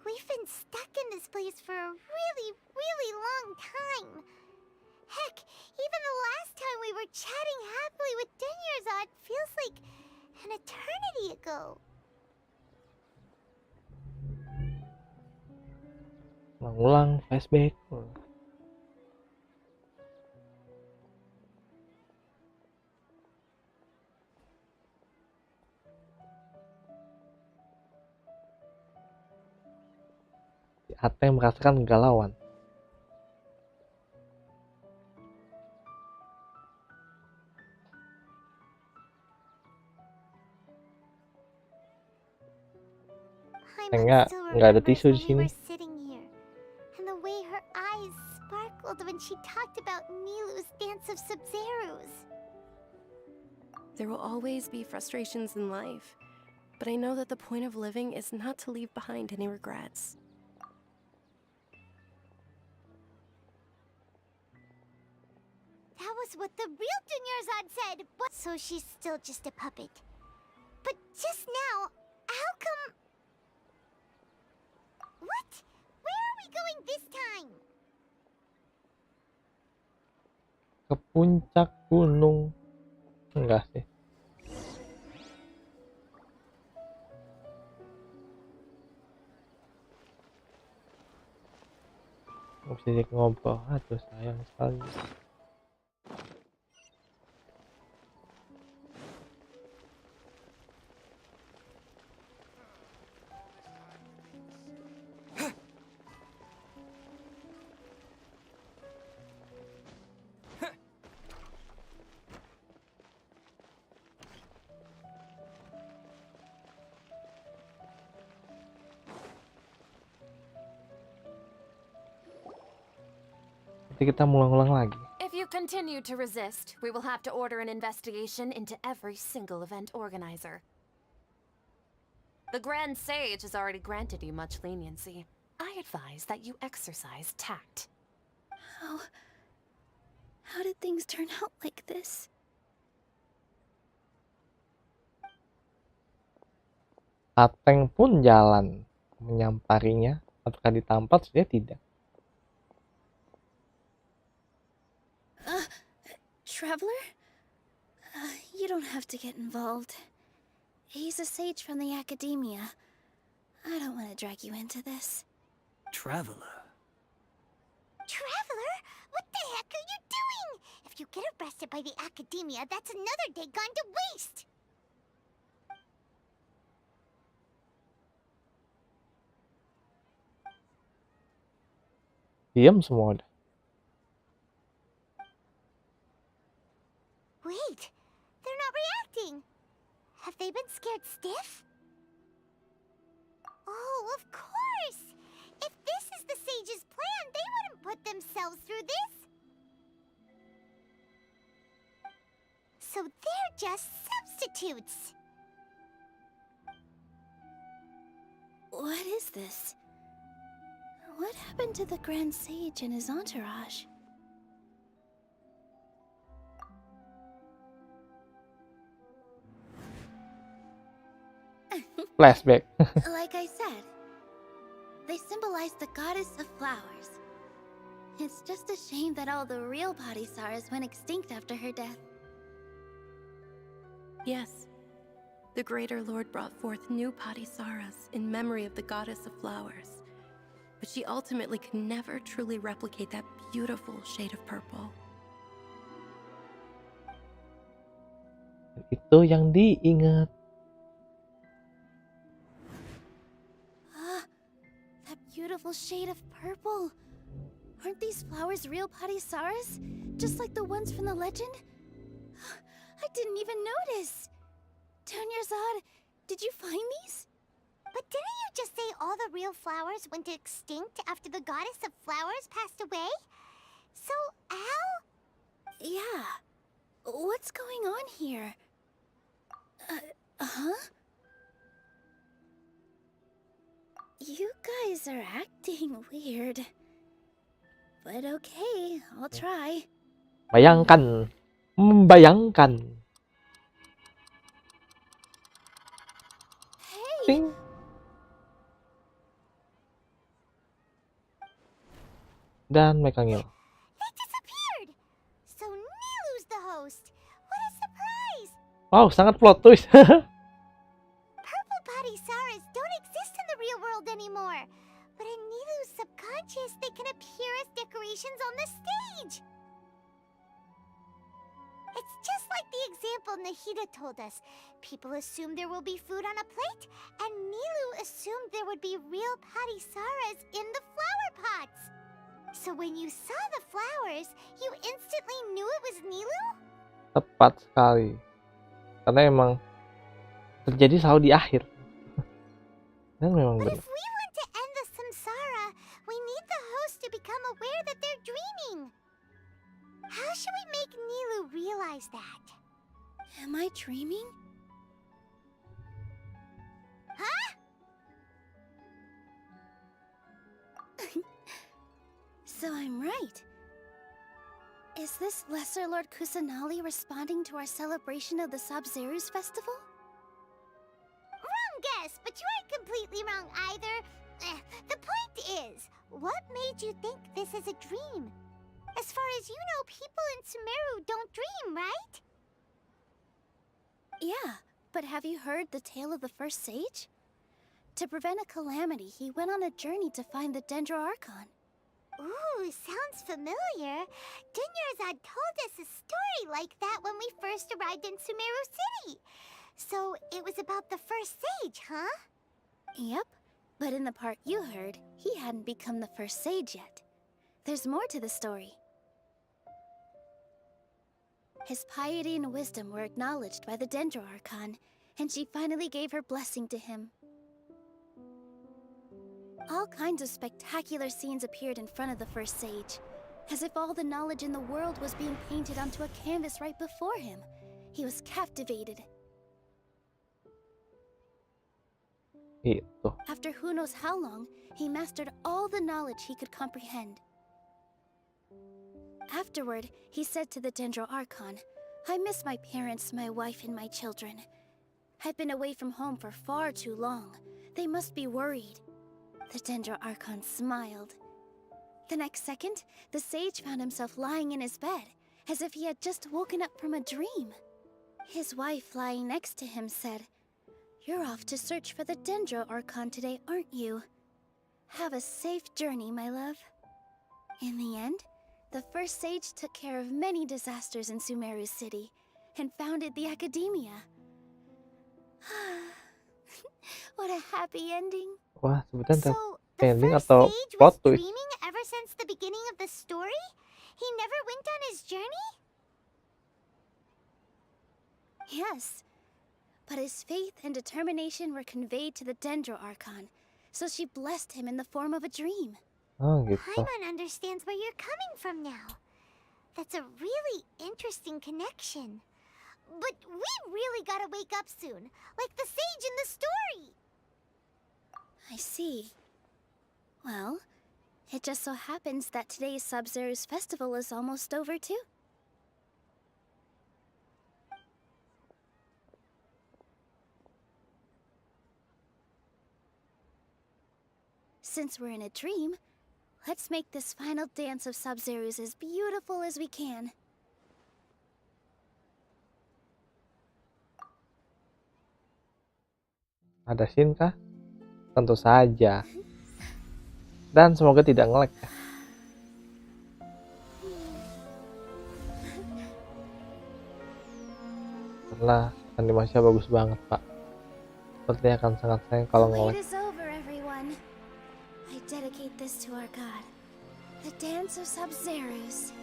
we've been stuck in this place for a really, really long time. Heck, even the last time we were chatting happily with Dunyarzad feels like an eternity ago. Mengulang flashback. Si Ate merasakan kegalauan. Enggak ada tisu di sini. And the way her eyes sparkled when she talked about Nilu's dance of Sub-Zerus. There will always be frustrations in life, but I know that the point of living is not to leave behind any regrets. That was what the real Dunyarzad said, but so she's still just a puppet. But just now, how come... What? Where are we going this time? Ke puncak gunung. Enggak sih. Nggak bisa jadi ngobrol. Aduh, sayang sekali. Nanti kita ngulang-ngulang lagi. If you continue to resist, we will have to order an investigation into every single event organizer. The Grand Sage has already granted you much leniency. I advise that you exercise tact. How did things turn out like this? Ateng pun jalan menyamparinya. Apakah ditampar? Dia tidak. Traveler? You don't have to get involved. He's a sage from the academia. I don't want to drag you into this. Traveler? Traveler? What the heck are you doing? If you get arrested by the academia, that's another day gone to waste. Diam semua udah. Wait, they're not reacting. Have they been scared stiff? Oh, of course! If this is the sage's plan, they wouldn't put themselves through this. So they're just substitutes. What is this? What happened to the Grand Sage and his entourage? Flashback. Like I said, they symbolize the goddess of flowers. It's just a shame that all the real Padisaras went extinct after her death. Yes, the Greater Lord brought forth new Padisaras in memory of the goddess of flowers, but she ultimately could never truly replicate that beautiful shade of purple. Itu yang diingat. That beautiful shade of purple. Aren't these flowers real Padisaras? Just like the ones from the legend? I didn't even notice. Dunyarzad, did you find these? But didn't you just say all the real flowers went extinct after the goddess of flowers passed away? So, how? Yeah. What's going on here? Huh? You guys are acting weird. But okay, I'll try. Bayangkan, membayangkan. Hey! Ting. Dan mereka ngilang. They disappeared! So Nilu's the host. What a surprise! Wow, sangat plot twist. Purple body Saras don't exist in the real world anymore. But in Nilu's subconscious, they can appear as decorations on the stage. It's just like the example Nahida told us. People assumed there will be food on a plate, and Nilu assumed there would be real patty Saras in the flower pots. So when you saw the flowers, you instantly knew it was Nilu? Tepat sekali. Karena emang terjadi selalu di akhir. Dan memang But benar. if we want to end the samsara, we need the host to become aware that they're dreaming. How should we make Nilu realize that? Am I dreaming? Huh? So I'm right. Is this Lesser Lord Kusanali responding to our celebration of the Sub-Zeru's festival? Wrong guess, but you aren't completely wrong either. The point is, what made you think this is a dream? As far as you know, people in Sumeru don't dream, right? Yeah, but have you heard the tale of the first sage? To prevent a calamity, he went on a journey to find the Dendro Archon. Ooh, sounds familiar. Dunyarzad told us a story like that when we first arrived in Sumeru City. So it was about the first sage, huh? Yep, but in the part you heard, he hadn't become the first sage yet. There's more to the story. His piety and wisdom were acknowledged by the Dendro Archon, and she finally gave her blessing to him. All kinds of spectacular scenes appeared in front of the first sage, as if all the knowledge in the world was being painted onto a canvas right before him. He was captivated. Itu. After who knows how long, he mastered all the knowledge he could comprehend. Afterward, he said to the Dendro Archon, "I miss my parents, my wife, and my children. I've been away from home for far too long. They must be worried." The Dendro Archon smiled. The next second, the sage found himself lying in his bed, as if he had just woken up from a dream. His wife, lying next to him, said, "You're off to search for the Dendro Archon today, aren't you? Have a safe journey, my love." In the end, the first sage took care of many disasters in Sumeru City, and founded the Academia. What a happy ending. Wah, sebenarnya So the ending first atau sage plot was twist? dreaming ever since the beginning of the story? He never went on his journey? Yes, but his faith and determination were conveyed to the Dendro Archon, so she blessed him in the form of a dream. Oh gitu. Paimon understands where you're coming from now. That's a really interesting connection. But we really gotta wake up soon, like the sage in the story. I see. Well, it just so happens that today's Sub-Zeru's festival is almost over too. Since we're in a dream, let's make this final dance of Sub-Zeru's as beautiful as we can. Ada scene kah? Tentu saja. Dan semoga tidak nge-lag ya. Karena animasinya bagus banget, Pak. Sepertinya akan sangat sayang kalau The nge-lag. wait is over, everyone. I dedicate this to our god, the dance of Sub-Zeru's.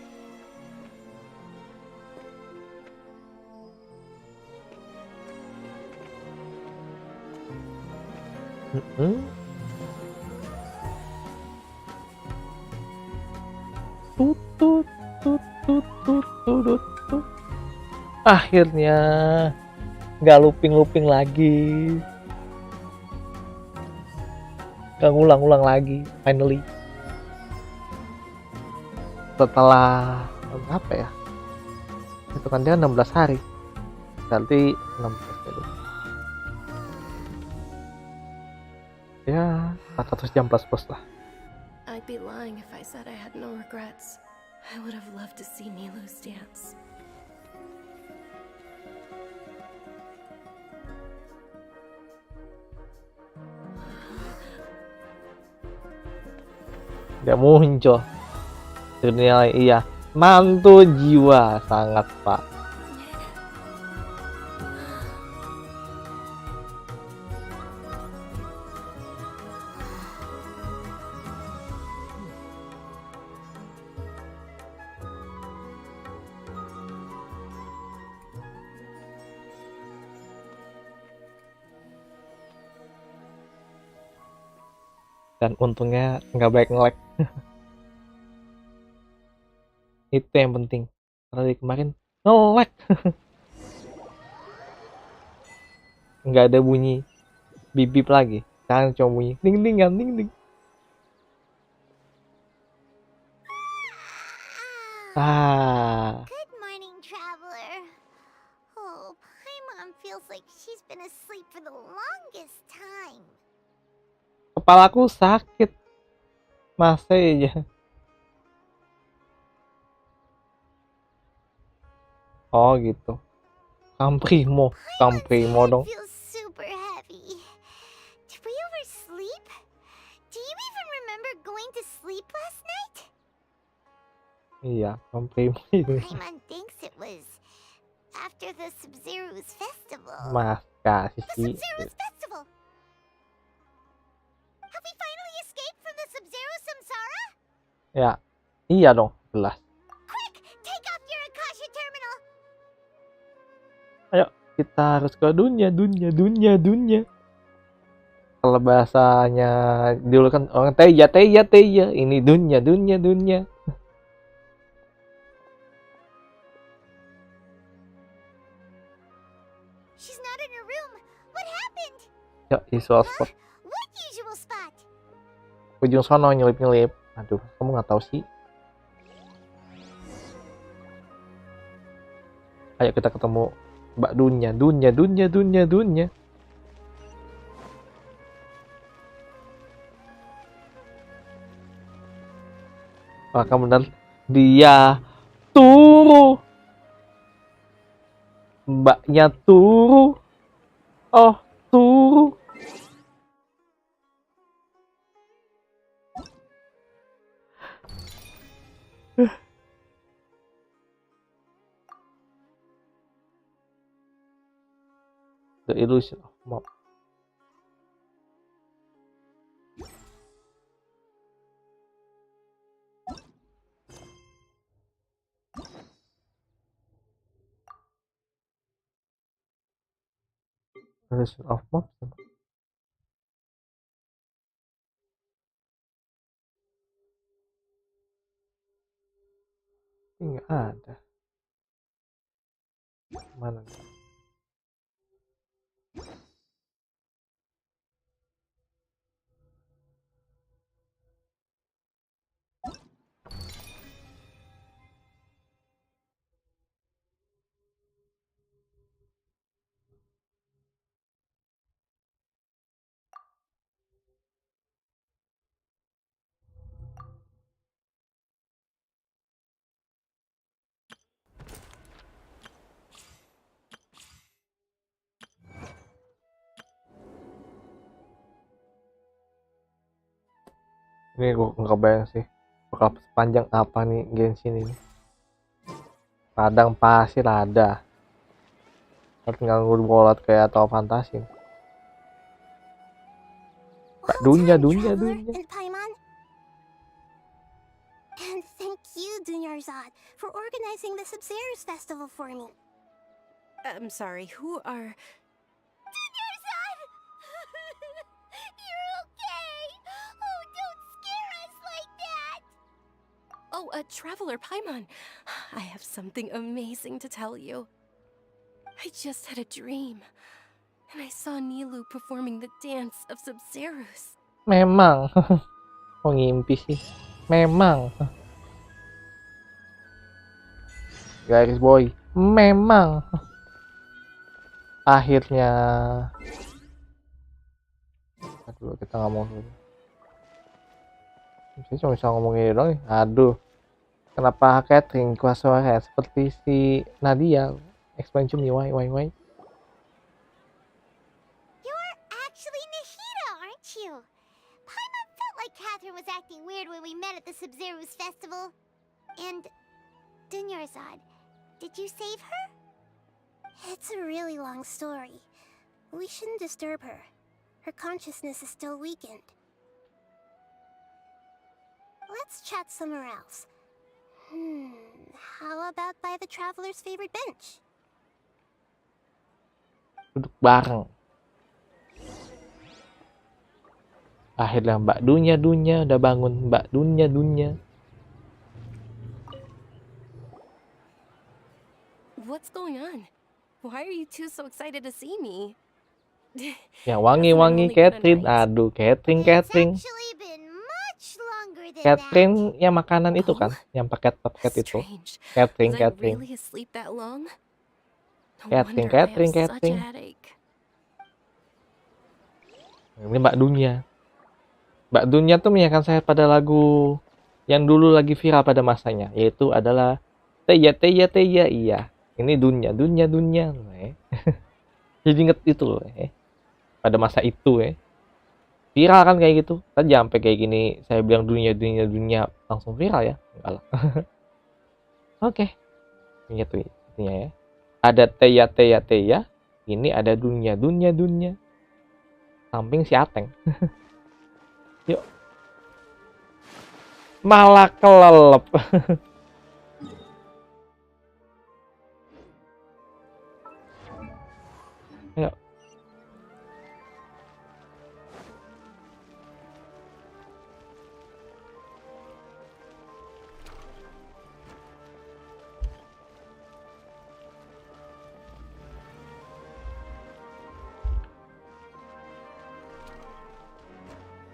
Tut tut tut tut tut tut tut. Akhirnya nggak looping lagi, nggak ngulang-ngulang lagi. Finally, setelah apa ya? Itu kan dia 16 hari, berarti 16 dulu. Ya 400 jam plus lah. I'd be lying if I said I had no regrets. I would have loved to see Nilou's dance. Dia muncul dunia, iya, mantu jiwa sangat pak. Dan untungnya nggak baik nge-lag. Itu yang penting, karena dari kemarin nge-lag. Nggak ada bunyi bip-bip lagi, sekarang cuma bunyi ding ding ding ding. Good morning, traveler. Oh, Paimon feels like she's been asleep for the longest time. Kepalaku sakit, masih aja. Oh gitu, kamprimo dong. Feels super heavy. Did we oversleep? Do you even remember going to sleep last night? Iya, kamprimo itu. Paimon thinks it was after the Sub-Zero's festival. Maka The sih. Sub-Zero's festival. Have we finally escaped from the Sub-Zero Samsara? Ya, iya dong, jelas. Quick, take off your Akasha terminal. Ayo, kita harus ke dunia. Kalau bahasanya dulu kan orang teya. Ini dunia. She's not in her room. What happened? Yuk, visual spot. What usual spot? Ujung sono nyelip. Aduh, kamu nggak tahu sih. Ayo kita ketemu Mbak dunia. Maka benar dia turu. Mbaknya turu. Oh, turu. The illusion of mob. Illusion of mob. Ini nggak ada. Mana? Ini gue nggak bayang sih bakal sepanjang apa nih Genshin ini. Padang pasir ada, tinggal bolot kayak atau fantasin. Dunia. And Paimon. And thank you, Dunyarzad, for organizing the Sub-Zero's festival for me. I'm sorry, who are... Dunyarzad! You're okay! Oh, don't scare us like that! Oh, Traveler Paimon. I have something amazing to tell you. I just had a dream, and I saw Nilu performing the dance of Sub-Zerus. Memang. Kok ngimpi sih? Memang. Garis boy. Memang. Akhirnya. Aduh, kita ngomong dulu. Saya cuma bisa ngomong ini doang. Aduh. Kenapa Catherine kuasa suara seperti si Nadia? Explain to me why. You're actually Nahida, aren't you? Paimon felt like Catherine was acting weird when we met at the Sub-Zerus festival. And Dunyarzad, did you save her? It's a really long story. We shouldn't disturb her. Her consciousness is still weakened. Let's chat somewhere else. How about by the traveler's favorite bench? Duduk bareng. Akhirnya Mbak Dunya udah bangun. Mbak Dunya. What's going on? Why are you two so excited to see me? Yang wangi-wangi Catherine. Aduh, Catherine. It's actually been much longer than Catherine yang makanan itu kan, yang paket-paket itu. Catherine. Really asleep that long? No Catherine. wonder I have such a headache. Ini Mbak Dunya. Mbak Dunya tuh mengingatkan saya pada lagu yang dulu lagi viral pada masanya, yaitu adalah Teya. Iya. Ini Dunya. Jadi inget itu loh. Pada masa itu viral kan kayak gitu. Tadi sampai kayak gini saya bilang Dunya langsung viral ya. Enggak lah. Oke. Ini tuh intinya ya. Ada Teya. Ini ada Dunya. Samping si Ateng. Yuk. Malah kelelep. Ayo.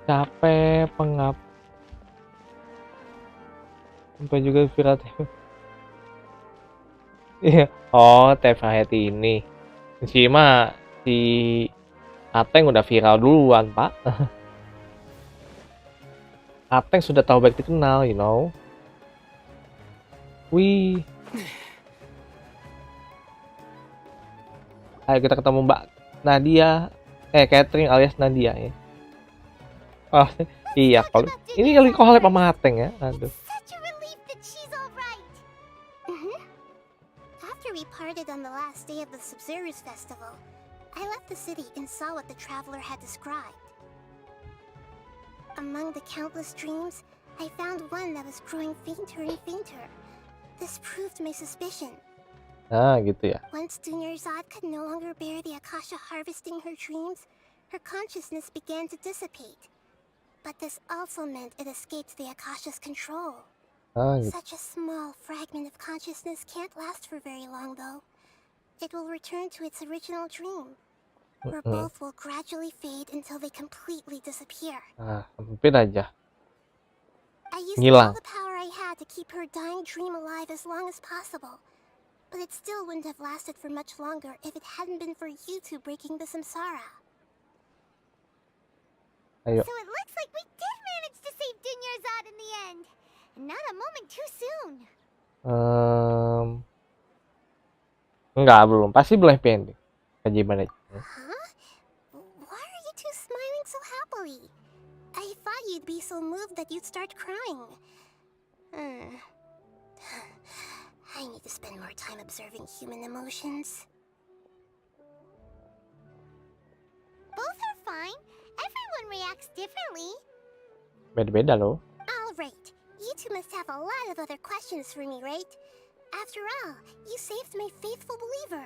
Capek, pengap. Sampai juga viral TV. Iya. Oh, TV ini. Si Ateng udah viral duluan, Pak. Ateng sudah tahu baik dikenal, you know. Wih. Ayo kita ketemu Mbak Nadia. Catherine alias Nadia ya. Oh, iya, kalau ini kali collab sama Ateng ya. Aduh. After we parted on the last day of the Sub-Zerus festival, I left the city and saw what the traveler had described. Among the countless dreams, I found one that was growing fainter and fainter. This proved my suspicion. Ah, gitu ya. Once Dunyarzad could no longer bear the Akasha harvesting her dreams, her consciousness began to dissipate. But this also meant it escaped the Akasha's control. Ah, gitu. Such a small fragment of consciousness can't last for very long, though. It will return to its original dream, where both will gradually fade until they completely disappear. Ah, hampir aja. I used all the power I had to keep her dying dream alive as long as possible, but it still wouldn't have lasted for much longer if it hadn't been for you two breaking the samsara. Ayo. So it looks like we did manage to save Dunyarzad in the end. Not a moment too soon. Enggak, belum. Pasti belum happy ending. Gimana? Huh? Why are you two smiling so happily? I thought you'd be so moved that you'd start crying. I need to spend more time observing human emotions. Both are fine. Everyone reacts differently. Beda-beda loh. All right. You two must have a lot of other questions for me, right? After all, you saved my faithful believer.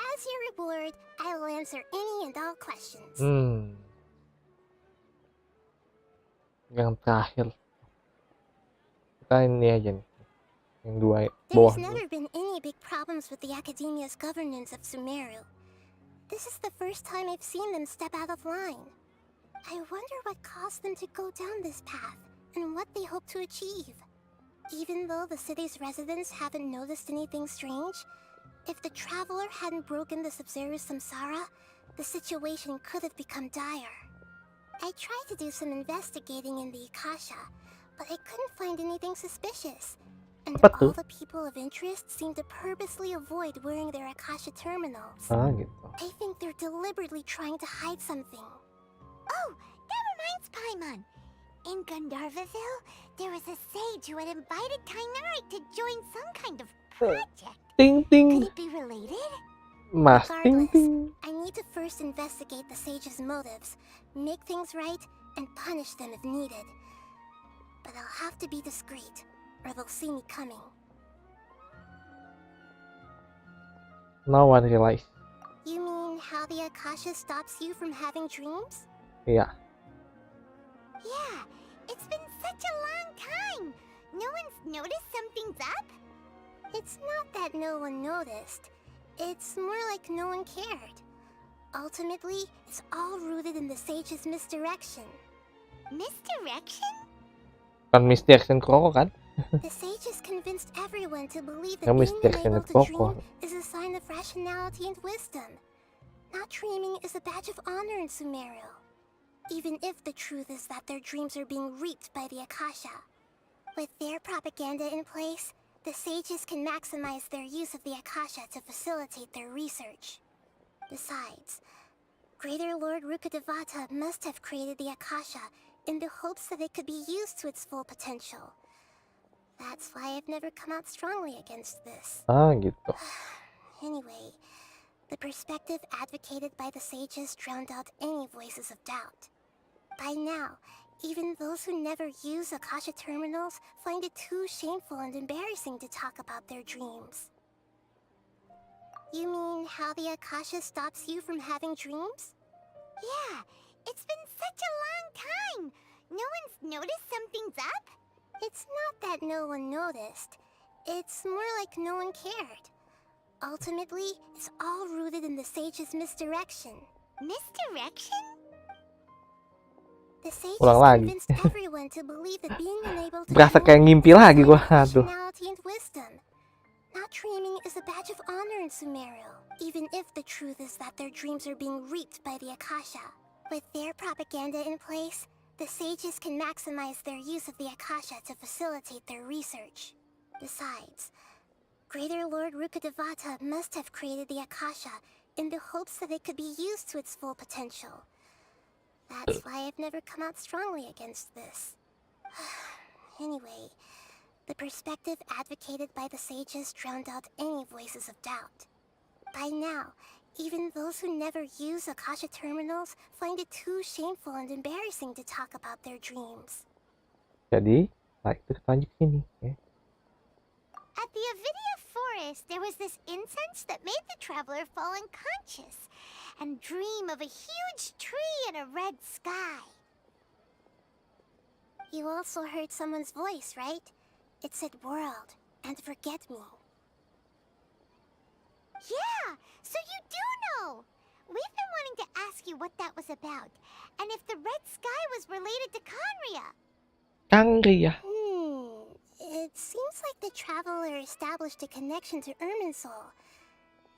As your reward, I will answer any and all questions. Yang terakhir. Kita ini aja nih. Yang dua There's bawah. never been any big problems with the academia's governance of Sumeru. This is the first time I've seen them step out of line. I wonder what caused them to go down this path, and what they hope to achieve. Even though the city's residents haven't noticed anything strange, if the traveler hadn't broken the Sub-Zero's samsara, the situation could have become dire. I tried to do some investigating in the Akasha, but I couldn't find anything suspicious. And Apa all tuh? the people of interest seem to purposely avoid wearing their Akasha terminals. Gitu. I think they're deliberately trying to hide something. Oh, that reminds Paimon. In Gandharvaville, there was a sage who had invited Tainari to join some kind of project. Ting Could ting. it be related? Mas ting Regardless, ting. I need to first investigate the sage's motives, make things right, and punish them if needed. But I'll have to be discreet, or they'll see me coming. No one realized. You mean how the Akasha stops you from having dreams? Iya. Yeah, it's been such a long time. No one's noticed something's up? It's not that no one noticed. It's more like no one cared. Ultimately, it's all rooted in the sage's misdirection. Misdirection? Kan misdirection Kroko kan? The sage has convinced everyone to believe that Yang being misdirection unable to Kroko. dream is a sign of rationality and wisdom. Not dreaming is a badge of honor in Sumeru, even if the truth is that their dreams are being reaped by the Akasha. With their propaganda in place, the sages can maximize their use of the Akasha to facilitate their research. Besides, Greater Lord Rukkhadevata must have created the Akasha in the hopes that it could be used to its full potential. That's why I've never come out strongly against this. Gitu. Anyway, the perspective advocated by the sages drowned out any voices of doubt. By now, even those who never use Akasha terminals find it too shameful and embarrassing to talk about their dreams. You mean how the Akasha stops you from having dreams? Yeah, it's been such a long time. No one's noticed something's up? It's not that no one noticed. It's more like no one cared. Ultimately, it's all rooted in the sage's misdirection. Misdirection? The sage Ulang has lagi. convinced everyone to believe that being unable to Berasa dream kayak ngimpi is a lagi sign gua. of Aduh. rationality and wisdom. Not dreaming is a badge of honor in Sumeru, even if the truth is that their dreams are being reaped by the Akasha. With their propaganda in place, the sages can maximize their use of the Akasha to facilitate their research. Besides, Greater Lord Rukkhadevata must have created the Akasha in the hopes that it could be used to its full potential. That's why I've never come out strongly against this. Anyway, the perspective advocated by the sages drowned out any voices of doubt. By now, even those who never use Akasha terminals find it too shameful and embarrassing to talk about their dreams. Jadi, itu lanjut sini. Ya. At the Avidia forest, there was this incense that made the traveler fall unconscious and dream of a huge tree and a red sky. You also heard someone's voice, right? It said world and forget me. Yeah, so you do know! We've been wanting to ask you what that was about, and if the red sky was related to Conria. Kangria. It seems like the traveler established a connection to Irminsul.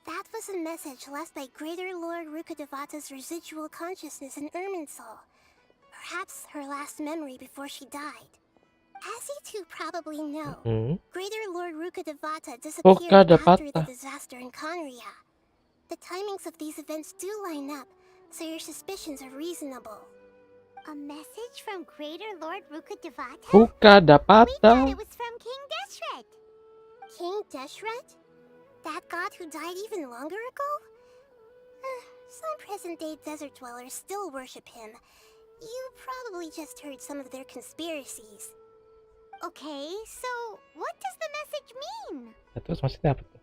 That was a message left by Greater Lord Rukkhadevata's residual consciousness in Irminsul. Perhaps her last memory before she died. As you two probably know, Greater Lord Rukkhadevata disappeared after the disaster in Conria. The timings of these events do line up, so your suspicions are reasonable. A message from Greater Lord Rukkhadevata? Rukkhadevata. We thought it was from King Deshret. King Deshret? That god who died even longer ago? Some present-day desert dwellers still worship him. You probably just heard some of their conspiracies. Okay, so what does the message mean? Terus maksudnya apa tuh?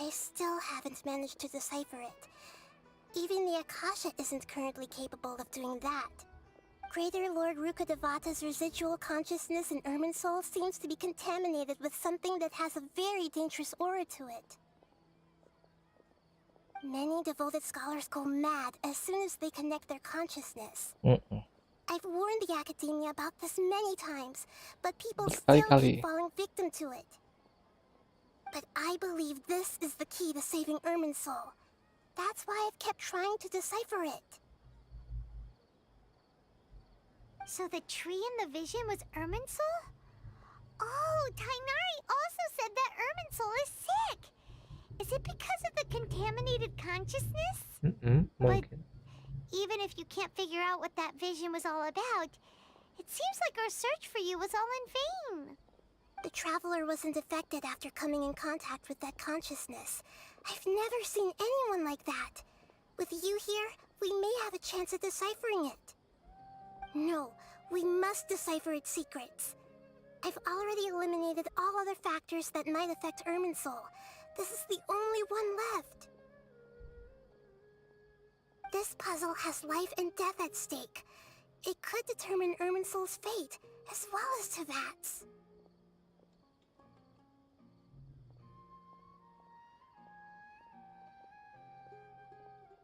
I still haven't managed to decipher it. Even the Akasha isn't currently capable of doing that. Greater Lord Rukkhadevata's residual consciousness in Irminsul seems to be contaminated with something that has a very dangerous aura to it. Many devoted scholars go mad as soon as they connect their consciousness. I've warned the academia about this many times, but people still keep falling victim to it. But I believe this is the key to saving Irminsul. That's why I've kept trying to decipher it. So the tree in the vision was Irminsul? Oh, Tainari also said that Irminsul is sick. Is it because of the contaminated consciousness? But even if you can't figure out what that vision was all about, it seems like our search for you was all in vain. The traveler wasn't affected after coming in contact with that consciousness. I've never seen anyone like that. With you here, we may have a chance at deciphering it. No, we must decipher its secrets. I've already eliminated all other factors that might affect Irminsul. This is the only one left. This puzzle has life and death at stake. It could determine Irminsul's fate, as well as Tevat's.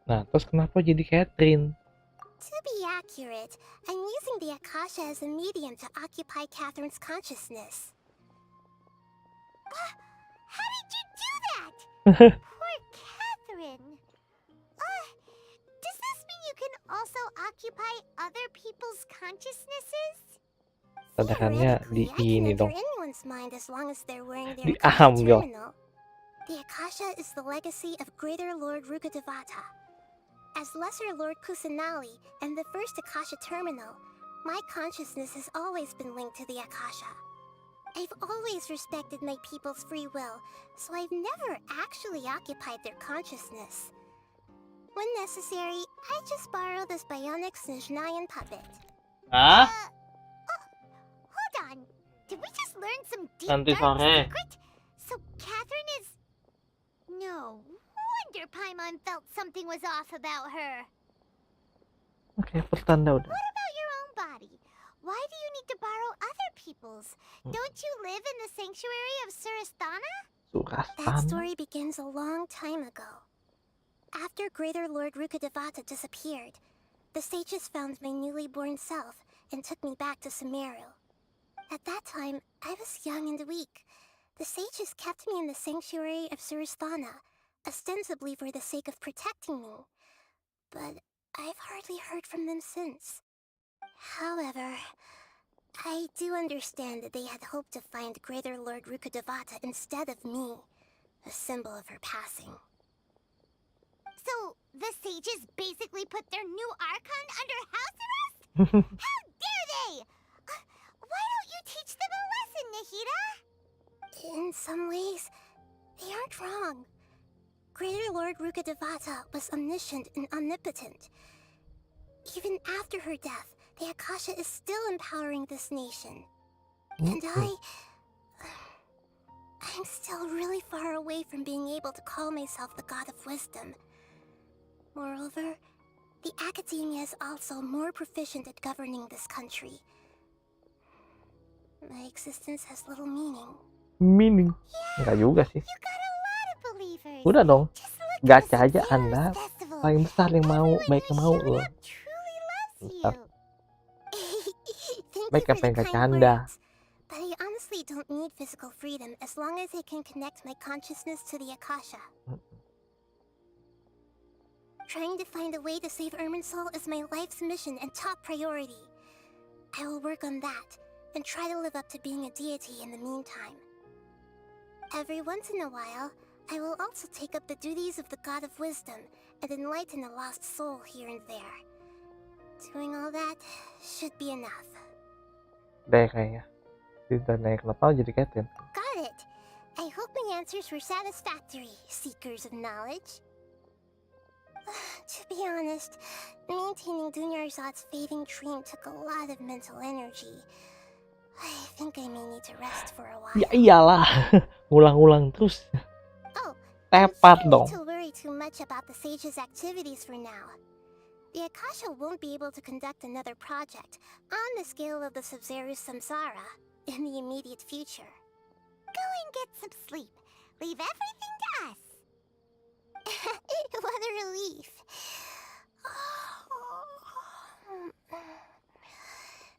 Nah, terus kenapa jadi Catherine? To be accurate, I'm using the Akasha as a medium to occupy Catherine's consciousness. How did you do that? Poor Catherine. Does this mean you can also occupy other people's consciousnesses? Sadarannya di ini dong. Anyone's mind as long as they're wearing their Diambil. terminal. The Akasha is the legacy of Greater Lord Rukkhadevata. As Lesser Lord Kusanali and the first Akasha terminal, my consciousness has always been linked to the Akasha. I've always respected my people's free will, so I've never actually occupied their consciousness. When necessary, I just borrow this bionic Snezhnayan puppet. Ah? Hold on. Did we just learn some deep Nanti dark sore. secret? So Catherine is... No wonder Paimon felt something was off about her. Oke, pertanda udah. What about your own body? Why do you need to borrow other people's? Don't you live in the sanctuary of Surasthana? That story begins a long time ago. After Greater Lord Rukkhadevata disappeared, the sages found my newly born self and took me back to Sumeru. At that time, I was young and weak. The sages kept me in the sanctuary of Surasthana, ostensibly for the sake of protecting me. But I've hardly heard from them since. However, I do understand that they had hoped to find Greater Lord Rukkhadevata instead of me, a symbol of her passing. So, the sages basically put their new Archon under house arrest? How dare they! Why don't you teach them a lesson, Nahida? In some ways, they aren't wrong. Greater Lord Rukkhadevata was omniscient and omnipotent. Even after her death, the Akasha is still empowering this nation. And I'm still really far away from being able to call myself the God of Wisdom. Moreover, the academia is also more proficient at governing this country. My existence has little meaning. Meaning? Enggak juga sih. You got a lot of believers. Udah dong. Just look at Gacha the aja Sabzeruz Anda festival. paling besar yang mau, Everyone baik yang who mau showed loh. up truly loves Bentar. you. Baik Thank apa you yang for the gacha kind Anda? words. But I honestly don't need physical freedom as long as I can connect my consciousness to the Akasha. Trying to find a way to save Irminsul is my life's mission and top priority. I will work on that, and try to live up to being a deity in the meantime. Every once in a while, I will also take up the duties of the God of Wisdom and enlighten a lost soul here and there. Doing all that should be enough. Deh kayaknya. Tidak naik level jadi Catherine. Got it! I hope my answers were satisfactory, seekers of knowledge. To be honest, maintaining Dunyarzad's fading dream took a lot of mental energy. I think I may need to rest for a while. Ya iyalah. Ngulang-ngulang terus. Oh, Tepat you dong. don't need to worry too much about the sage's activities for now. The Akasha won't be able to conduct another project on the scale of the Sub-Zero Samsara in the immediate future. Go and get some sleep. Leave everything to us. What a relief.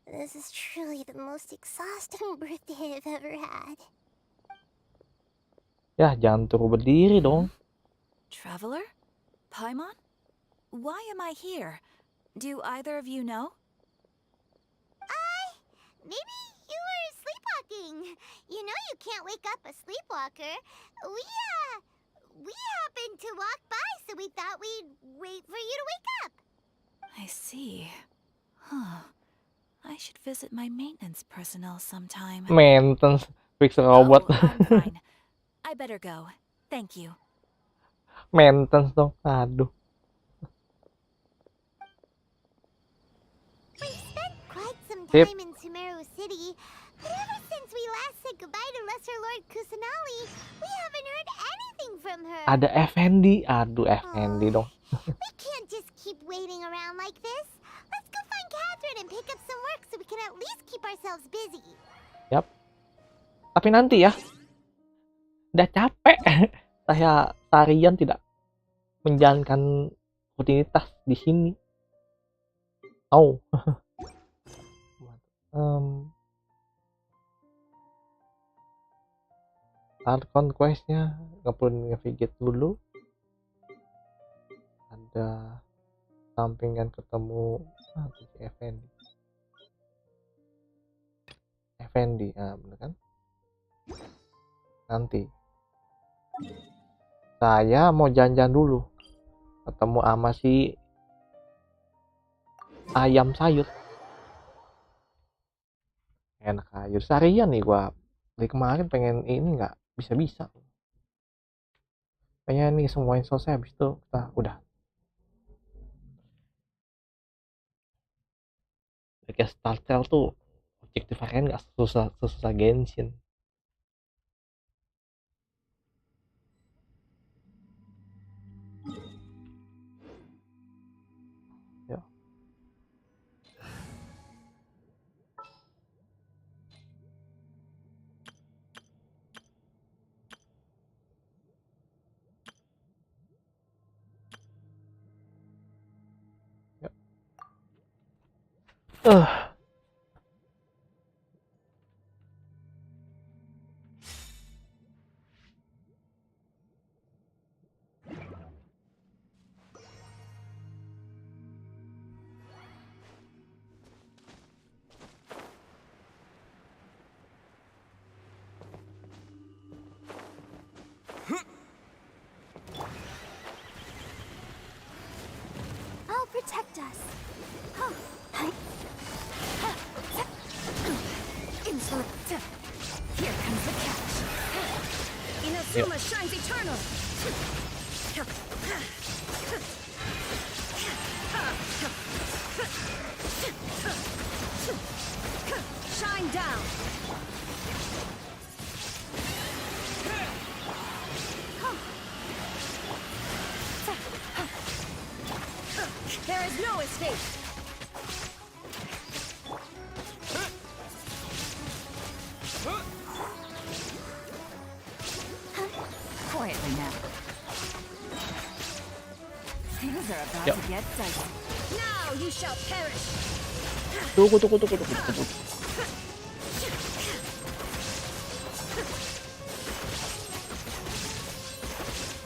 This is truly the most exhausting birthday I've ever had. Ya, jangan turun berdiri dong. Traveler? Paimon? Why am I here? Do either of you know? Maybe you were sleepwalking. You know you can't wake up a sleepwalker. We happened to walk by, so we thought we'd wait for you to wake up. I see. Huh. I should visit my maintenance personnel sometime. Maintenance fix robot. Oh, I'm fine. I better go. Thank you. Maintenance dong. Aduh. We've spent quite some Yep. time in Sumeru City, but ever since we last said goodbye to Lesser Lord Kusanali, we haven't heard anything from her. Ada Effendi. Aduh, Effendi dong. We can't just keep waiting around like this. Let's go find Catherine and pick up some work so we can at least keep ourselves busy. Yap. Tapi nanti ya. Udah capek. Saya seharian tidak menjalankan rutinitas di sini. Oh. Art conquest-nya nggak perlu nge-visit dulu. Ada sampingan ketemu Effendi. Effendi, bener kan? Nanti saya mau jalan-jalan dulu, ketemu sama si ayam sayur. Enak aja seharian nih gua. Dari kemarin pengen ini nggak bisa-bisa. Kayaknya nih semuanya selesai, habis itu kita udah. Kayak Startel tuh objektif harian nggak susah Genshin. Ya. Ya. I'll protect us. Insolent. Here comes the catch. Inazuma shines eternal. Shine down. There is no escape. Quietly now. Things are about to get dicey. Now you shall perish. Tunggu.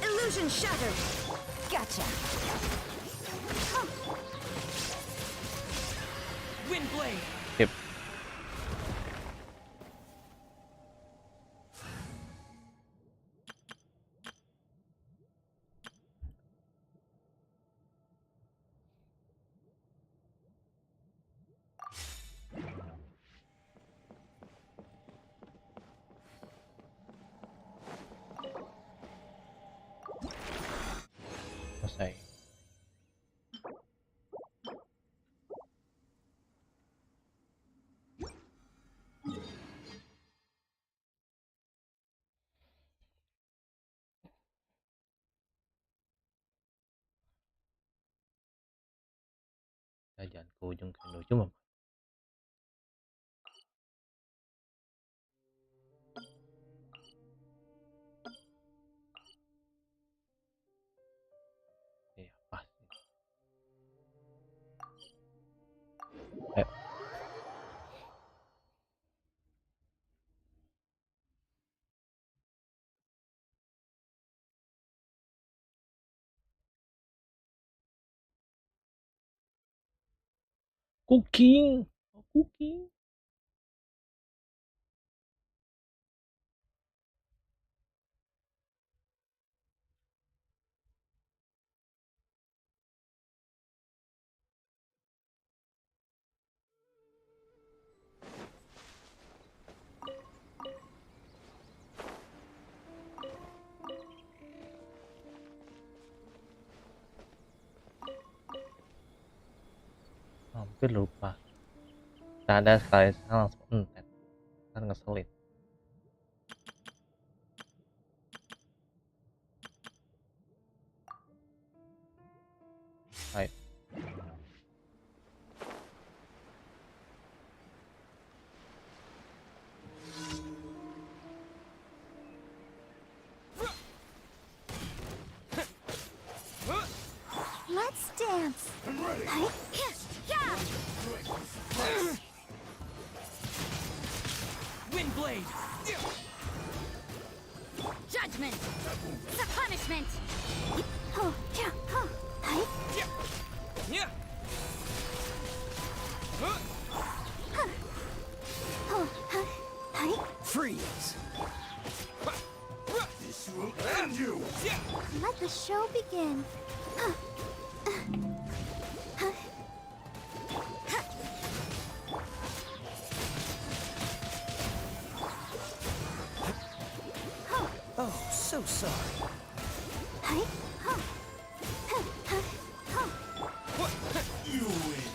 Illusion shattered. Gotcha. Wind blade. Yep. Selesai. jangan ke ujung ke ujung. Iya pasti. Ayo. Cooking. Cooking. Hampir lupa. Ada sekali langsung entet. Kan ngeselin. Ayo. Let's dance. Windblade! Judgment. The punishment. Oh, yeah. Oh, Yeah! Freeze! This will end you! let the show begin. Oh, so sorry. You win.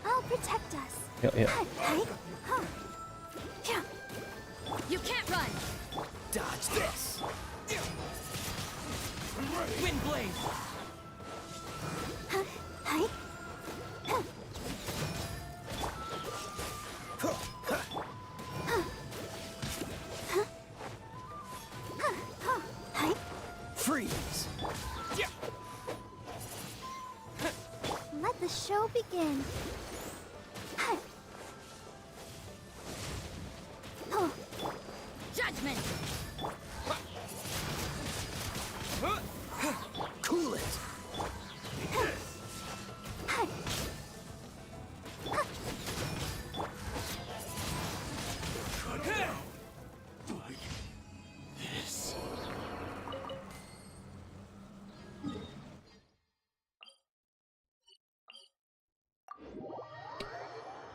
I'll protect us. Yuk. You can't run. Dodge this. Windblade! Freeze. Let the show begin. Judgment. Cool it.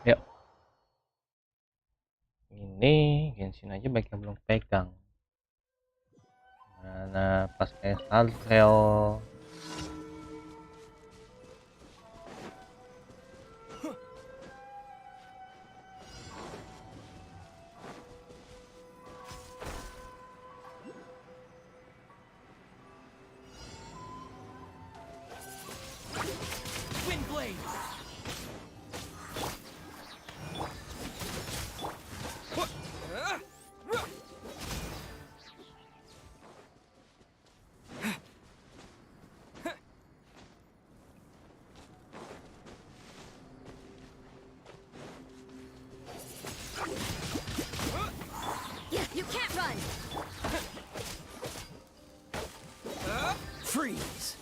Yuk. Ini Genshin aja baiknya belum pegang. Mana pas kayak Salseo. Windblade! You can't run. Freeze.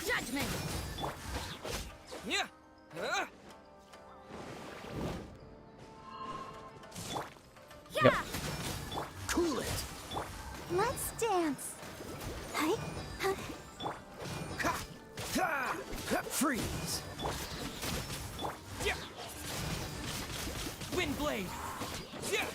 Judgment. Yeah! Yeah. Cool it. Let's dance. Freeze. Yeah! Windblade! Yeah!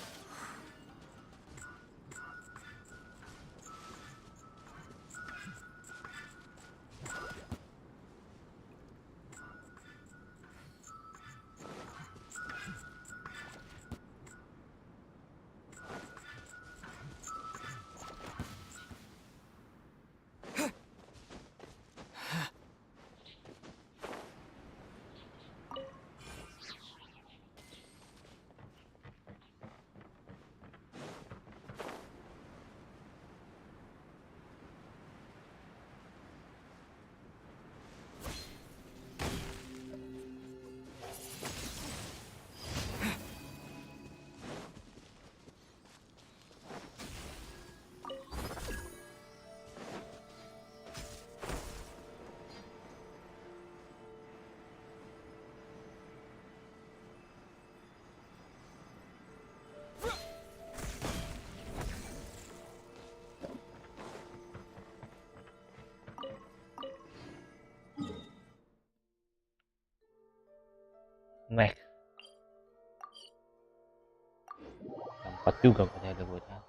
juga buat ada bocah.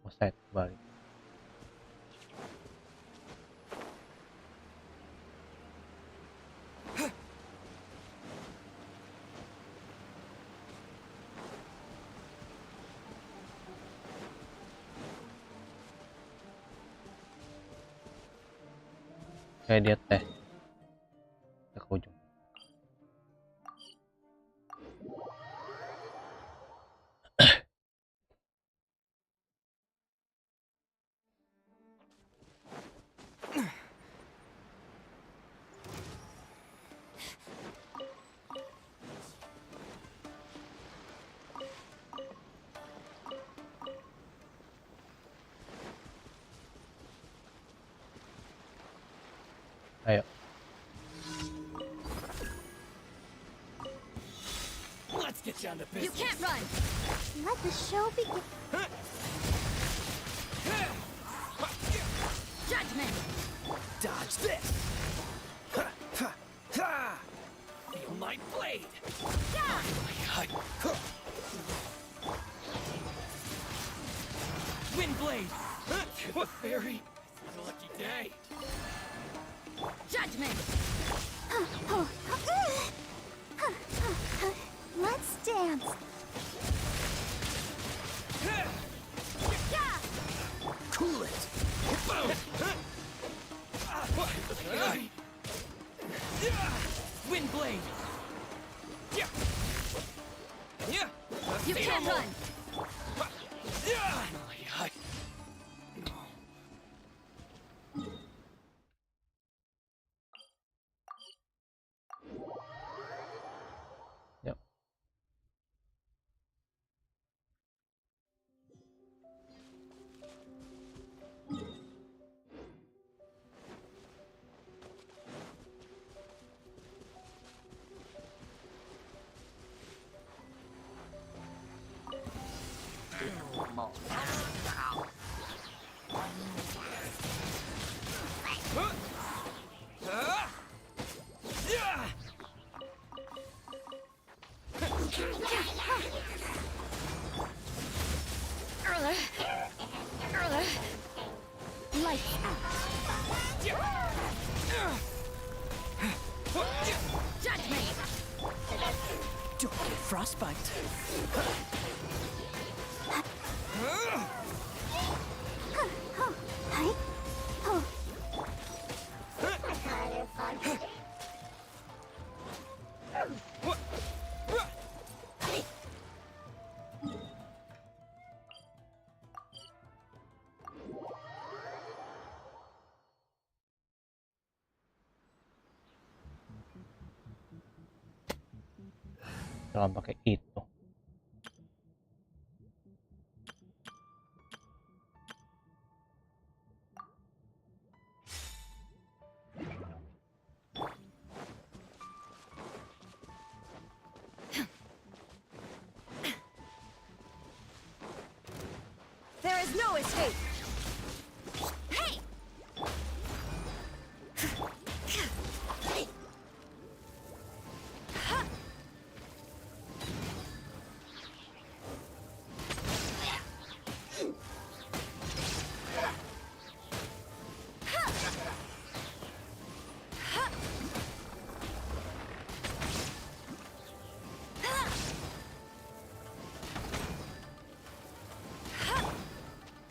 Offside balik. Kayak dia teh ke ujung. Ayo. Let's get down to business. You can't run! Let the show begin. Judgment! Dodge this! Feel my blade! Wind blade! What fairy? What a lucky day! Judgment! Let's dance! Cool it! Boom! Wind blade! You can't run! Yuk. Lights out. Judgment! Don't get frostbite. Jangan pakai itu. There is no escape! Hey!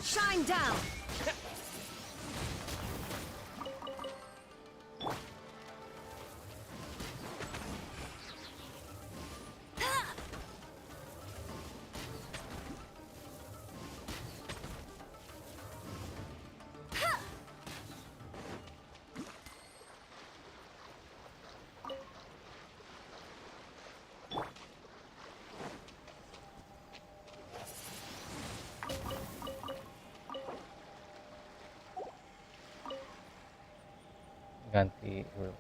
Shine down! Ganti dulu.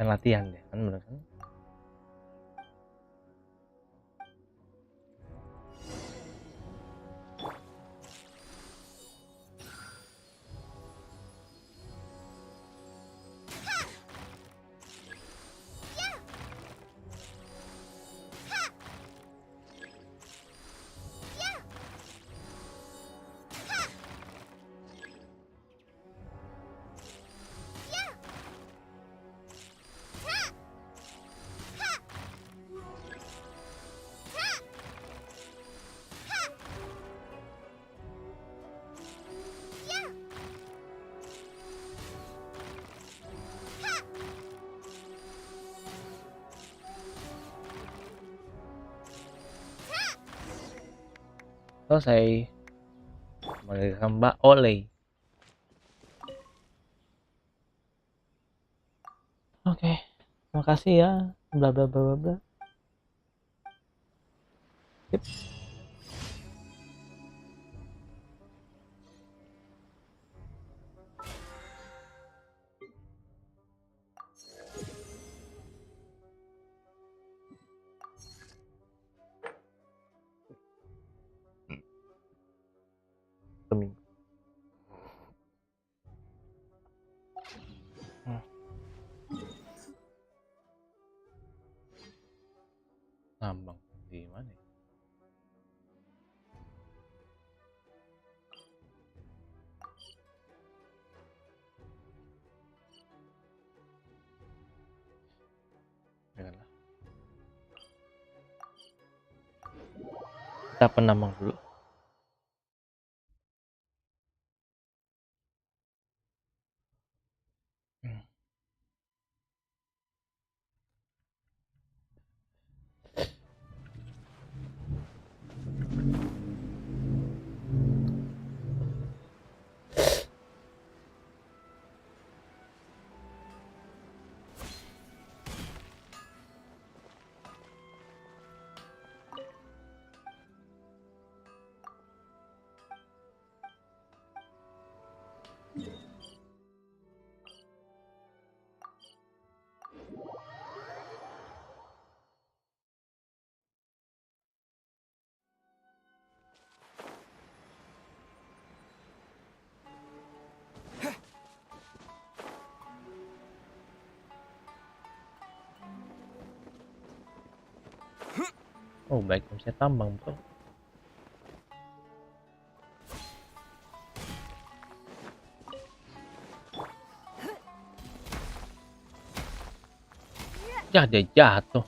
Kan latihan deh, kan bener kan? Selesai. Menggunakan Mbak Oleh. Oke, terima kasih ya. Bla bla bla bla bla. Sip. Seminggu. Ngambang di mana ya? Janganlah. Kita penambang dulu. Oh baik, saya tambang bro. Ya dia jatuh.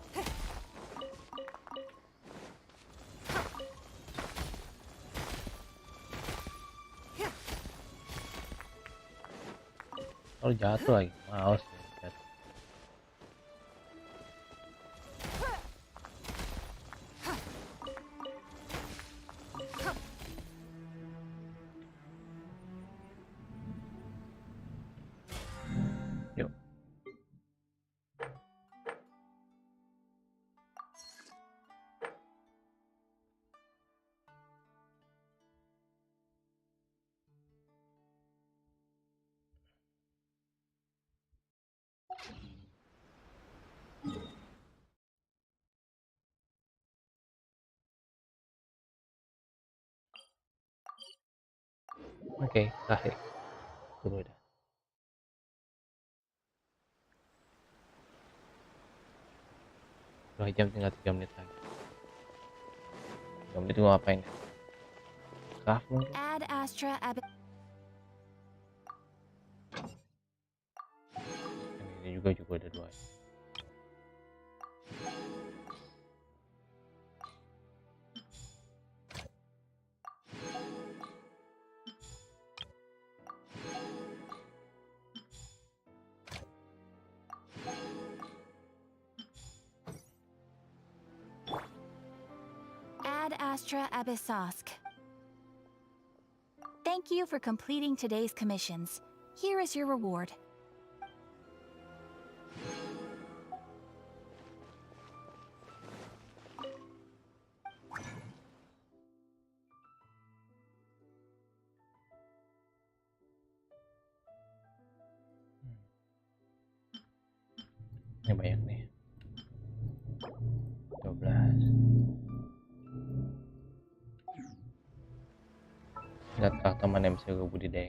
Oh jatuh lagi, males. Yuk. Oke, terakhir. Tunggu dah. Dua jam tinggal 3 menit lagi. 3 menit gua ngapain? Craft mungkin? Add Astra Ab. Ini juga ada 2. Ad Astra Abyssosk. Thank you for completing today's commissions. Here is your reward. nih banyak nih. 12. Lihat karakter mana yang bisa gue budidaya.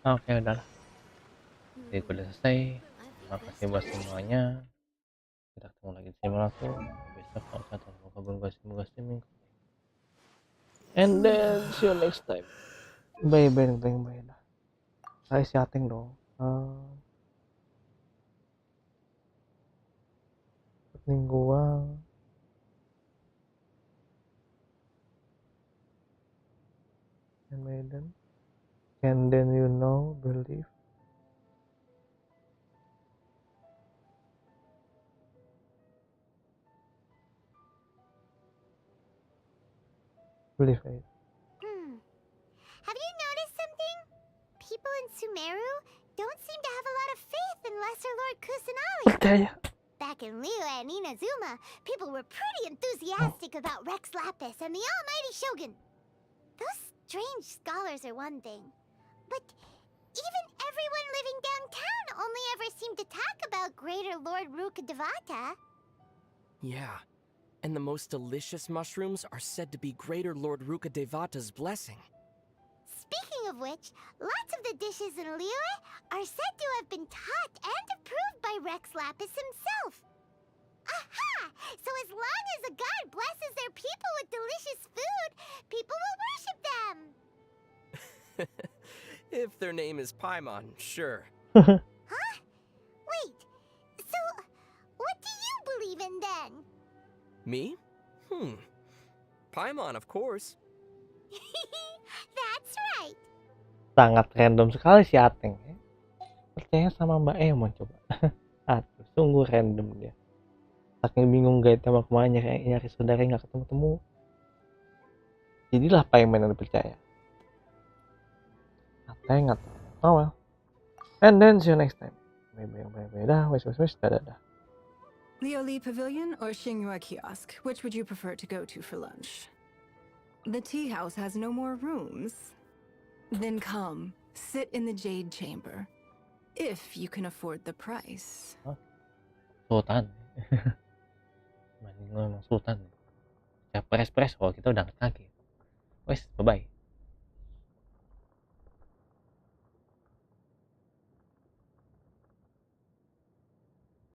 Oke, udah lah. Jadi gue udah selesai. Terima kasih buat semuanya. Kita ketemu lagi di simulator besok kalau satu kabar semoga streaming. And then see you next time. Bye bye dah. Saya setting dong. Mingguan. And Maiden. And then you know, believe. Believe it. Have you noticed something? People in Sumeru don't seem to have a lot of faith in Lesser Lord Kusanali. Percaya. Back in Liyue and Inazuma, people were pretty enthusiastic about Rex Lapis and the almighty Shogun. Those strange scholars are one thing, but even everyone living downtown only ever seemed to talk about Greater Lord Rukkhadevata. Yeah, and the most delicious mushrooms are said to be Greater Lord Rukkhadevata's blessing. Speaking of which, lots of the dishes in Liyue are said to have been taught and approved by Rex Lapis himself. Aha! So as long as a god blesses their people with delicious food, people will worship them. If their name is Paimon, sure. Huh? Wait, so what do you believe in then? Me? Paimon, of course. That's right. Sangat random sekali si Ateng ya. Percaya sama Mbak Emon coba. Aduh, sungguh random dia. Saking bingung guide sama kemana nyari saudara nggak ketemu-temu. Jadilah Pemain yang dipercaya. Ateng nggak tahu. Oh well. And then see you next time. Bye. Dah, wes. Dadah. Lioli Pavilion or Xinghua Kiosk? Which would you prefer to go to for lunch? The tea house has no more rooms. Then come, sit in the Jade Chamber. If you can afford the price. Sultan. Mending lo emang Sultan. Siapa espresso kalau kita udah angkat kaki. Wes, bye-bye.